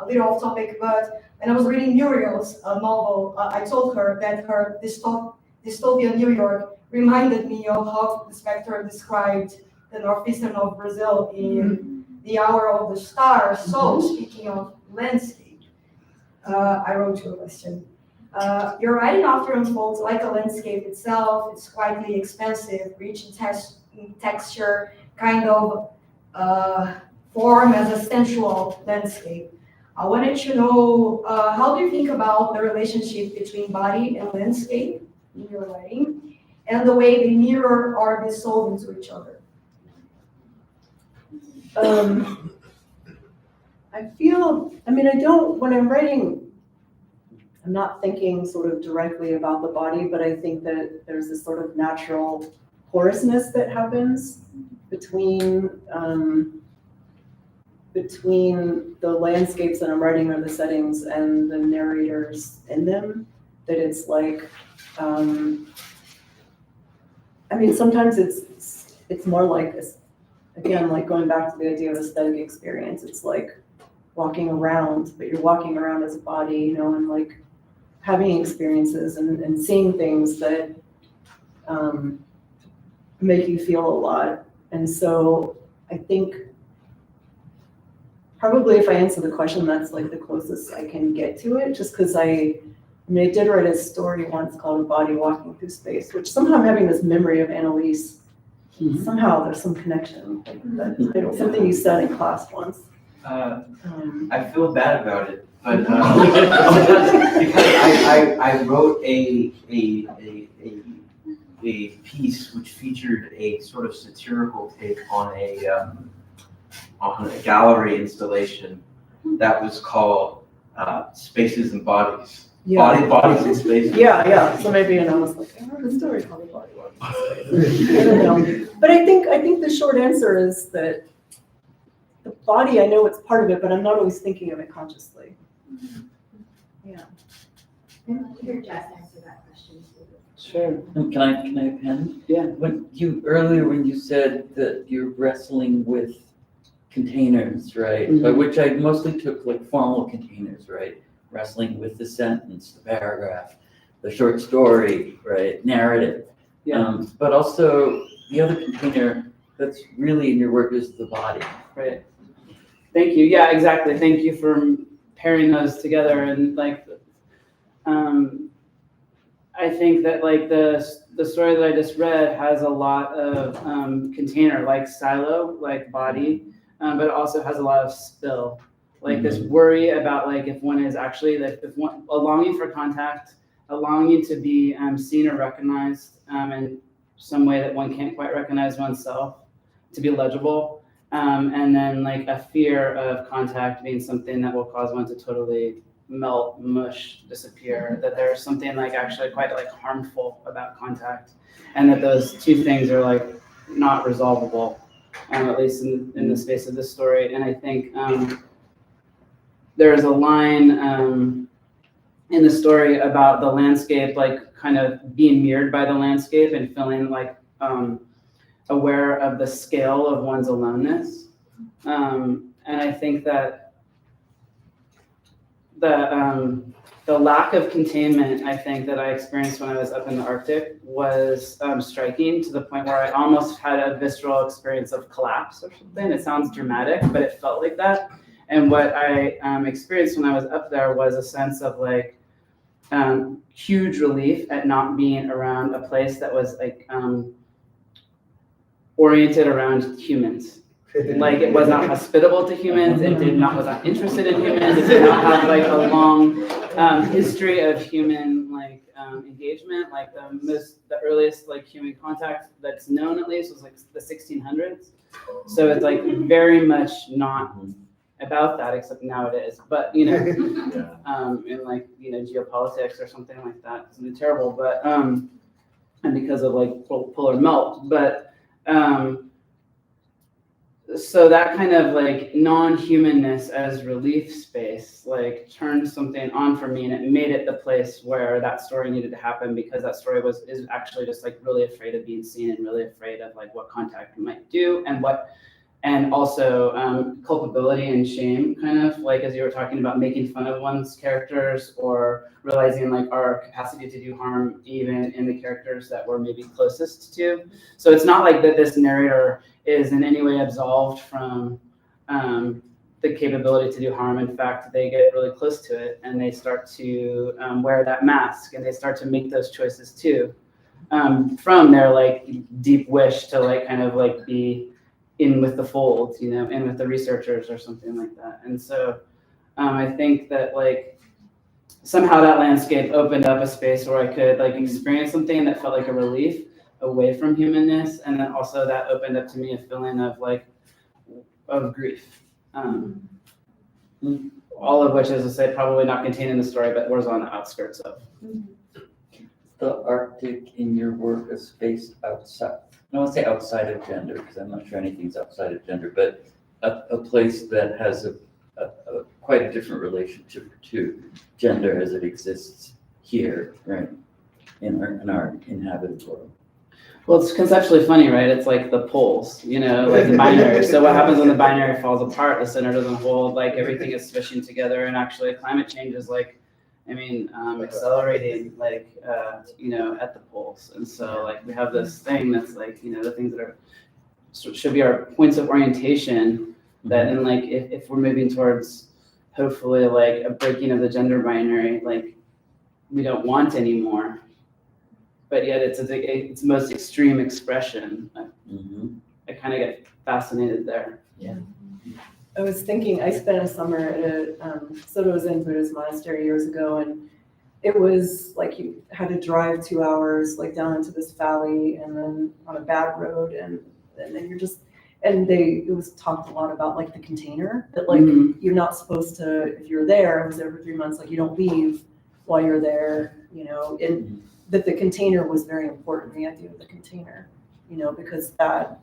little off topic, but when I was reading Muriel's novel, I told her that her dystopian New York reminded me of how the specter described the northeastern of Brazil in The Hour of the Stars. So, speaking of landscape, I wrote you a question. Your writing often unfolds like a landscape itself. It's quietly expansive, rich in texture, kind of form as a sensual landscape. I wanted to know, how do you think about the relationship between body and landscape in your writing, and the way they mirror or dissolve into each other? When I'm writing, I'm not thinking sort of directly about the body, but I think that there's this sort of natural porousness that happens between the landscapes that I'm writing or the settings and the narrators in them, that it's like, sometimes it's more like, again, like going back to the idea of aesthetic experience, it's like walking around, but you're walking around as a body, and like having experiences and seeing things that make you feel a lot. And so I think probably if I answer the question, that's like the closest I can get to it, just because I did write a story once called A Body Walking Through Space, which somehow I'm having this memory of Annalise. Somehow there's some connection, like that, something you said in class once. I feel bad about it, but because I wrote a piece which featured a sort of satirical take on a gallery installation that was called Spaces and Bodies. Yeah. Bodies and Spaces. Yeah. So maybe, and I was like, I wrote a story called A Body Walking Through Space. I don't know. But I think the short answer is that the body, I know it's part of it, but I'm not always thinking of it consciously. Yeah. Hear Jess answer that question too. Sure. Can I append? Yeah. When you said that you're wrestling with containers, right? By which I mostly took like formal containers, right? Wrestling with the sentence, the paragraph, the short story, right? Narrative. Yeah. But also the other container that's really in your work is the body. Right. Thank you. Yeah, exactly. Thank you for pairing those together. And like, I think that like the story that I just read has a lot of container, like silo, like body, but it also has a lot of spill, like this worry about like if one is actually like a longing for contact, a longing to be seen or recognized in some way that one can't quite recognize oneself, to be legible, And then like a fear of contact being something that will cause one to totally melt, mush, disappear, that there's something like actually quite like harmful about contact, and that those two things are like not resolvable, at least in the space of this story. And I think there is a line in the story about the landscape, like kind of being mirrored by the landscape and feeling like aware of the scale of one's aloneness. And I think that the lack of containment, I think, that I experienced when I was up in the Arctic was striking, to the point where I almost had a visceral experience of collapse or something. It sounds dramatic, but it felt like that. And what I experienced when I was up there was a sense of like huge relief at not being around a place that was like oriented around humans. Like it was not hospitable to humans. It was not interested in humans. It did not have like a long history of human like engagement. Like the earliest like human contact that's known, at least, was like the 1600s. So it's like very much not about that, except now it is. But in like geopolitics or something like that, it's something terrible. But and because of like polar melt, but. So that kind of like non-humanness as relief space like turned something on for me, and it made it the place where that story needed to happen, because that story is actually just like really afraid of being seen and really afraid of like what contact might do, and also culpability and shame, kind of like, as you were talking about, making fun of one's characters or realizing like our capacity to do harm even in the characters that we're maybe closest to. So it's not like that this narrator is in any way absolved from the capability to do harm. In fact, they get really close to it, and they start to wear that mask, and they start to make those choices too, from their like deep wish to like kind of like be in with the fold, in with the researchers or something like that. And so I think that like somehow that landscape opened up a space where I could like experience something that felt like a relief away from humanness, and then also that opened up to me a feeling of like of grief, all of which, as I said, probably not contained in the story, but was on the outskirts of. The Arctic in your work is based outside, I don't want to say outside of gender, because I'm not sure anything's outside of gender, but a place that has a quite a different relationship to gender as it exists here, right, in our inhabited world. Well, it's conceptually funny, right? It's like the poles, like the binary. So what happens when the binary falls apart? The center doesn't hold, like everything is swishing together, and actually climate change is like, accelerating, like, at the poles. And so like we have this thing that's like, the things that should be our points of orientation, that in like, if we're moving towards hopefully like a breaking of the gender binary, like we don't want anymore. But yet it's its most extreme expression. I kind of get fascinated there. Yeah. I was thinking, I spent a summer at a Soto Zen Buddhist monastery years ago, and it was like you had to drive 2 hours like down into this valley and then on a bad road, and then you're just, and it was talked a lot about like the container, that like you're not supposed to, if you're there, I was there for 3 months, like you don't leave while you're there, and that the container was very important, the idea of the container, because that,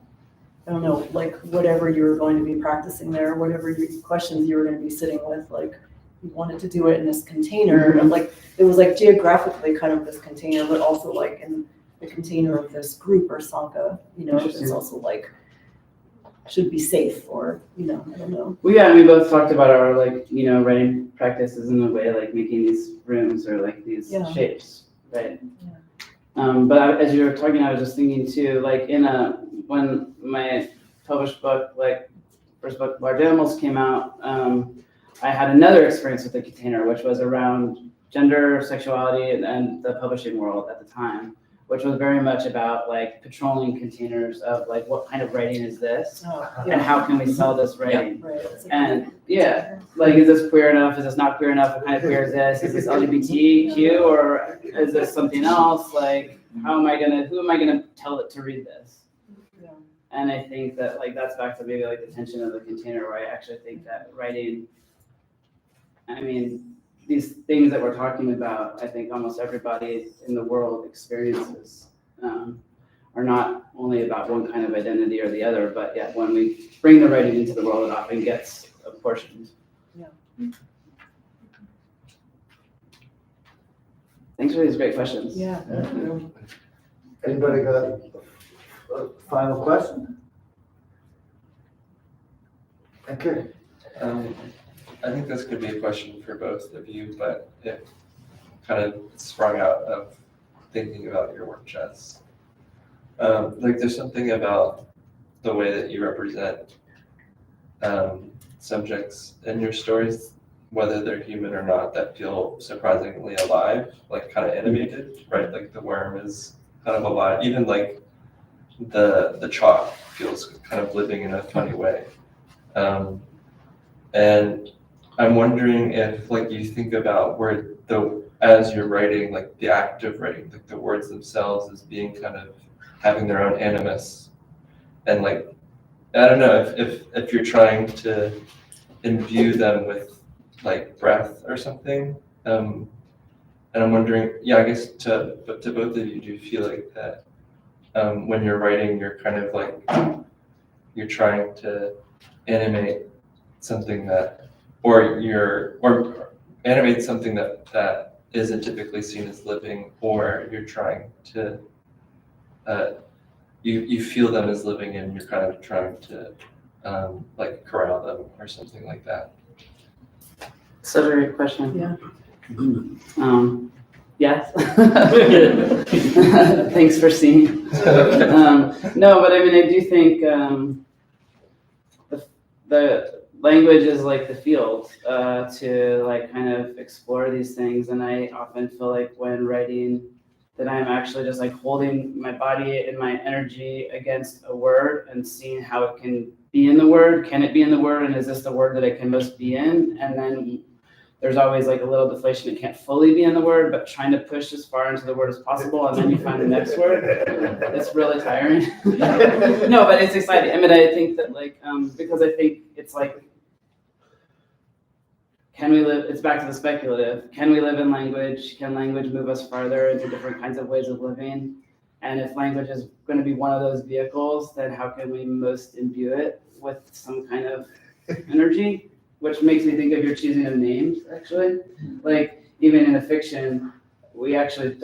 I don't know, like whatever you were going to be practicing there, whatever questions you were going to be sitting with, like you wanted to do it in this container, and like it was like geographically kind of this container, but also like in the container of this group or sangha, it's also like should be safe, or I don't know. Well, yeah, we both talked about our like writing practices in a way, like making these rooms or like these shapes. Right. Yeah. But as you were talking, I was just thinking too, like when my published book, like first book, Large Animals, came out, I had another experience with the container, which was around gender, sexuality, and the publishing world at the time, which was very much about like patrolling containers of like, what kind of writing is this, and how can we sell this writing? Yeah. Right. And like, is this queer enough? Is this not queer enough? What kind of queer is this? Is this LGBTQ, or is this something else? Like, who am I gonna tell it to read this? Yeah. And I think that like that's back to maybe like the tension of the container, where I actually think that writing, I mean, these things that we're talking about, I think almost everybody in the world experiences, are not only about one kind of identity or the other, but yeah, when we bring the writing into the world, it often gets apportioned. Yeah. Thanks for these great questions. Yeah. Anybody got a final question? Okay. I think this could be a question for both of you, but it kind of sprung out of thinking about your work, Jess. Like there's something about the way that you represent subjects in your stories, whether they're human or not, that feel surprisingly alive, like kind of animated, right? Like the worm is kind of alive, even like the chalk feels kind of living in a funny way. And I'm wondering if like you think about where as you're writing, like the act of writing, like the words themselves as being kind of having their own animus, and like I don't know if you're trying to imbue them with like breath or something. And I'm wondering, yeah, I guess to both of you, do you feel like that when you're writing, you're kind of like you're trying to animate something that, or animate something that isn't typically seen as living, or you're trying to you feel them as living and you're kind of trying to like corral them or something like that? Such a great question. Yeah. Yes. Thanks for seeing. No, but I mean, I do think the language is like the field to like kind of explore these things, and I often feel like when writing that I'm actually just like holding my body and my energy against a word and seeing how it can be in the word. Can it be in the word, and is this the word that it can most be in? And then there's always like a little deflation. It can't fully be in the word, but trying to push as far into the word as possible, and then you find the next word. It's really tiring. No, but it's exciting. I mean, I think that like because I think it's like, can we live? It's back to the speculative. Can we live in language? Can language move us farther into different kinds of ways of living? And if language is going to be one of those vehicles, then how can we most imbue it with some kind of energy? Which makes me think of your choosing of names, actually. Like, even in a fiction, we strive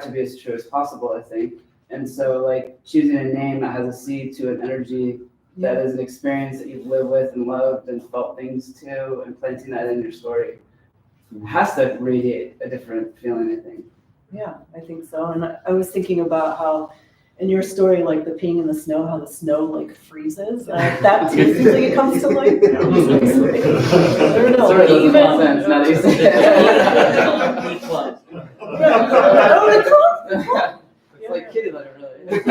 to be as true as possible, I think. And so, like, choosing a name that has a seed to an energy that is an experience that you've lived with and loved and felt things to, and planting that in your story has to radiate a different feeling, I think. Yeah, I think so. And I was thinking about how in your story, like the peeing in the snow, how the snow like freezes. That too seems like it comes to life. I don't know. Sort of doesn't make sense now that you say it. It's like kitty litter, really.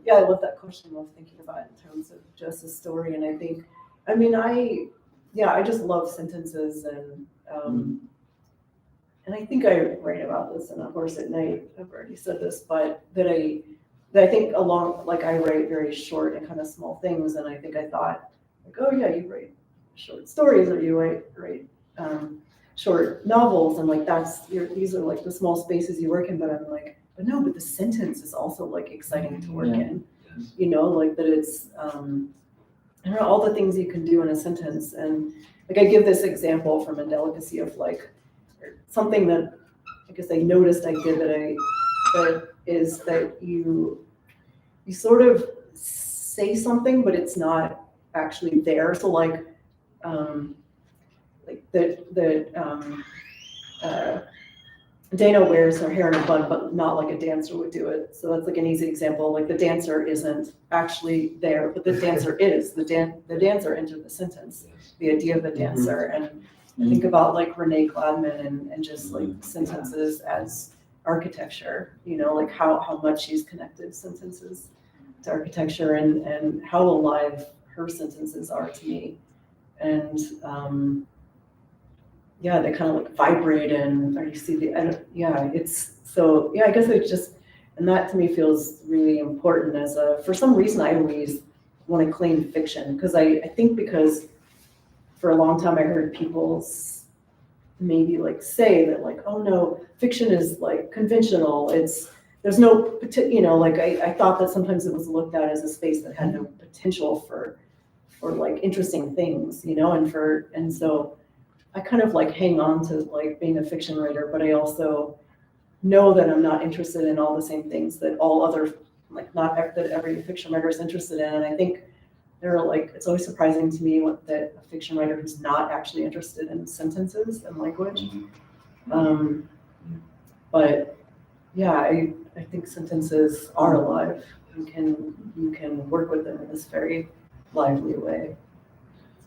Yeah, I love that question. I was thinking about it in terms of Jess's story, and I think, I mean, I just love sentences, and I think I write about this in A Horse at Night. I've already said this, but that I think I write very short and kind of small things, and I think I thought, like, oh yeah, you write short stories, or you write short novels, and like these are like the small spaces you work in. But I'm like, but the sentence is also like exciting to work in. You know, like that it's I don't know, all the things you can do in a sentence. And like I give this example from Indelicacy of like something that I guess I noticed I did that is that you sort of say something, but it's not actually there. So like Dana wears her hair in a bun, but not like a dancer would do it. So that's like an easy example. Like the dancer isn't actually there, but the dancer is. The dancer entered the sentence, the idea of the dancer. And I think about like Renee Gladman and just like sentences as architecture, you know, like how much she's connected sentences to architecture, and how alive her sentences are to me. And yeah, they kind of like vibrate or you see it's so, yeah, I guess it just, and that to me feels really important for some reason I always want to claim fiction, because I think because for a long time I heard people maybe like say that like, oh no, fiction is like conventional. There's no, like I thought that sometimes it was looked at as a space that had no potential for like interesting things, and so I kind of like hang on to like being a fiction writer, but I also know that I'm not interested in all the same things that all other, like that every fiction writer is interested in. And I think it's always surprising to me that a fiction writer who's not actually interested in sentences and language. But yeah, I think sentences are alive. You can work with them in this very lively way.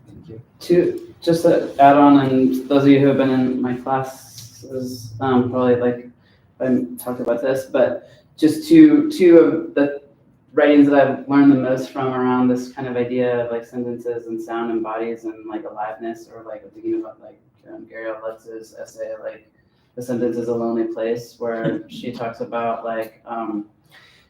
Thank you. Just to add on, and those of you who have been in my classes probably like I talked about this, but just two of the writings that I've learned the most from around this kind of idea of like sentences and sound and bodies and like aliveness, or like I'm thinking about like Gary Letz's essay, like The Sentence is a Lonely Place, where she talks about like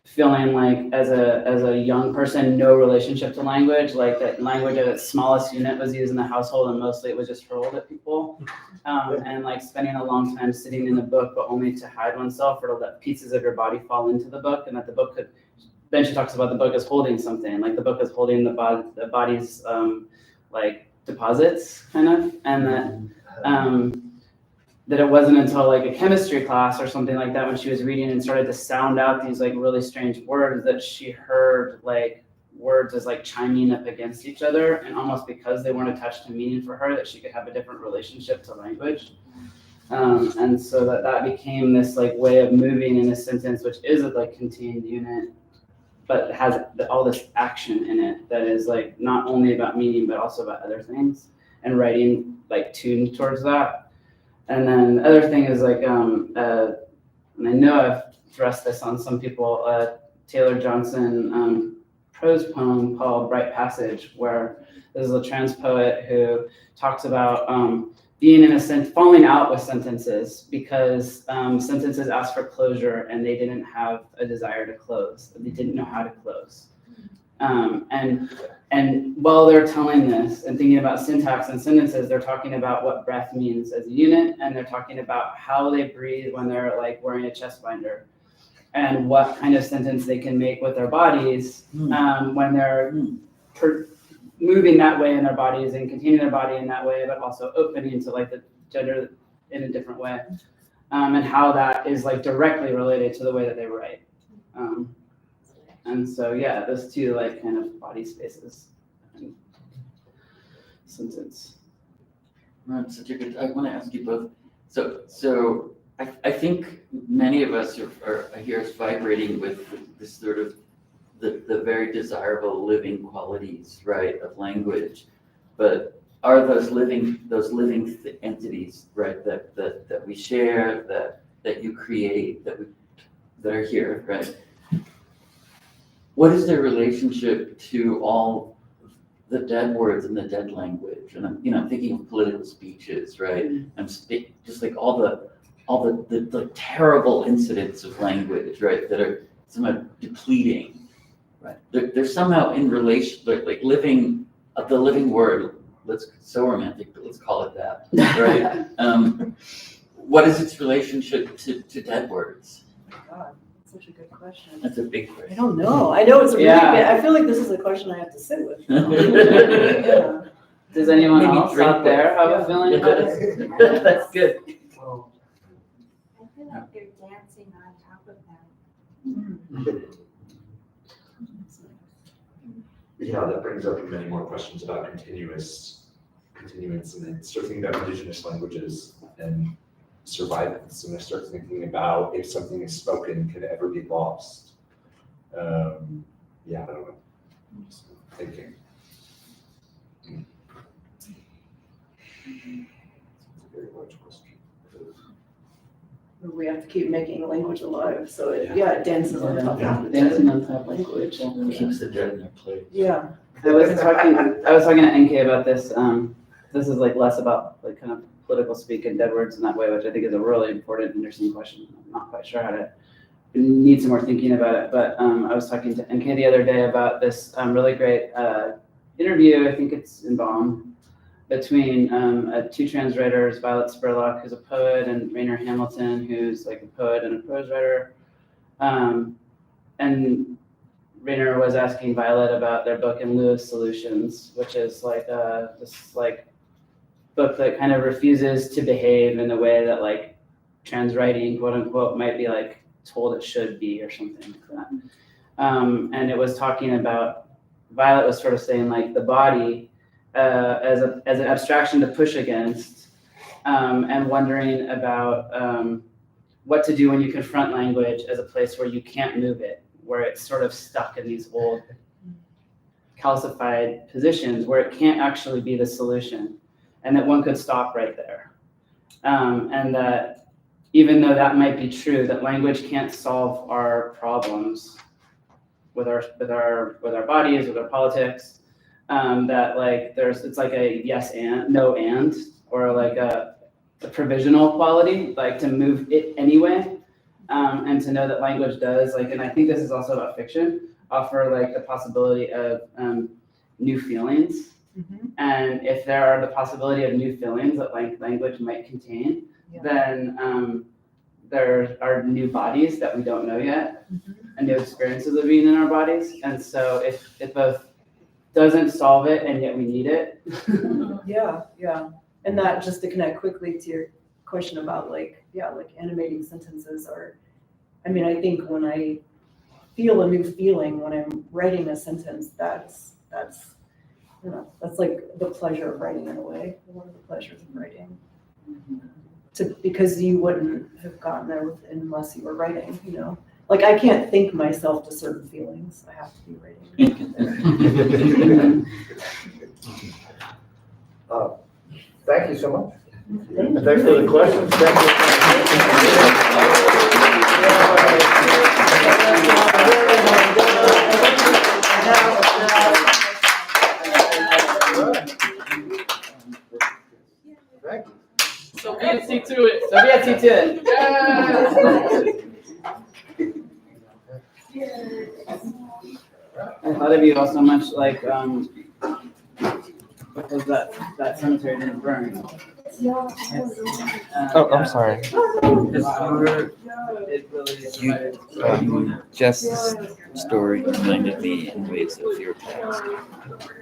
feeling like as a young person, no relationship to language, like that language at its smallest unit was used in the household and mostly it was just hurled at people, and like spending a long time sitting in a book but only to hide oneself or to let pieces of your body fall into the book, and that the book could, then she talks about the book as holding something, like the book is holding the body's like deposits kind of, and that it wasn't until like a chemistry class or something like that when she was reading and started to sound out these like really strange words that she heard like words as like chiming up against each other, and almost because they weren't attached to meaning for her, that she could have a different relationship to language. And so that became this like way of moving in a sentence, which is a like contained unit, but has all this action in it that is like not only about meaning, but also about other things, and writing like tuned towards that. And then the other thing is like, and I know I've thrust this on some people, Taylor Johnson prose poem called Bright Passage, where this is a trans poet who talks about being in a sense, falling out with sentences because sentences asked for closure and they didn't have a desire to close. They didn't know how to close. And while they're telling this and thinking about syntax and sentences, they're talking about what breath means as a unit, and they're talking about how they breathe when they're like wearing a chest binder, and what kind of sentence they can make with their bodies when they're moving that way in their bodies and containing their body in that way, but also opening to like the gender in a different way, and how that is like directly related to the way that they write. And so, yeah, those two like kind of body spaces and sentence. Right, such a good. I want to ask you both. So I think many of us are here vibrating with this sort of the very desirable living qualities, right, of language. But are those living entities, right, that we share, that you create, that are here, right? What is their relationship to all the dead words and the dead language? And I'm thinking of political speeches, right? I'm just like all the terrible incidents of language, right? That are somehow depleting, right? They're somehow in relation, like living the living word. So romantic, but let's call it that, right? What is its relationship to dead words? Oh my God. Such a good question. That's a big question. I don't know. I know it's a really big, I feel like this is a question I have to sit with. Yeah. Does anyone Maybe else drink out there have a feeling about it? That's good. I feel like they're dancing on top of them. Yeah, that brings up many more questions about continuance, and then start thinking about indigenous languages and survivance, and I start thinking about if something is spoken, can it ever be lost? Yeah, I don't know. I'm just thinking. It's a very large question. We have to keep making language alive, so it dances on top of it. Dancing on top of language. Keeps the dead in their place. Yeah. I was talking to NK about this this is like less about like kind of political speak and dead words in that way, which I think is a really important, interesting question. I'm not quite sure how to need some more thinking about it, but I was talking to NK the other day about this really great interview, I think it's in Baum, between two trans writers, Violet Spurlock, who's a poet, and Rainer Hamilton, who's like a poet and a prose writer. And Rainer was asking Violet about their book In Lieu of Solutions, which is like this like book that kind of refuses to behave in the way that like trans writing, quote unquote, might be like told it should be or something like that. And it was talking about, Violet was sort of saying like the body as an abstraction to push against, and wondering about what to do when you confront language as a place where you can't move it, where it's sort of stuck in these old calcified positions where it can't actually be the solution, and that one could stop right there. And that even though that might be true, that language can't solve our problems with our bodies, with our politics, that like it's like a yes and, no and, or like a provisional quality, like to move it anyway, and to know that language does, like, and I think this is also about fiction, offer like the possibility of new feelings. Mm-hmm. And if there are the possibility of new feelings that language might contain, then there are new bodies that we don't know yet, and new experiences of being in our bodies. And so if it both doesn't solve it and yet we need it. Yeah. And that, just to connect quickly to your question about like animating sentences, or, I mean, I think when I feel a new feeling when I'm writing a sentence, that's like the pleasure of writing in a way, one of the pleasures of writing. Because you wouldn't have gotten there unless you were writing, you know? Like I can't think myself to certain feelings, I have to be writing. Thank you so much. And thanks for the questions. Thank you. Sophia, see to it. Sophia, see to it. I thought of you all so much, like, what was that cemetery didn't burn? Oh, I'm sorry. Jess's story reminded me in ways of your past.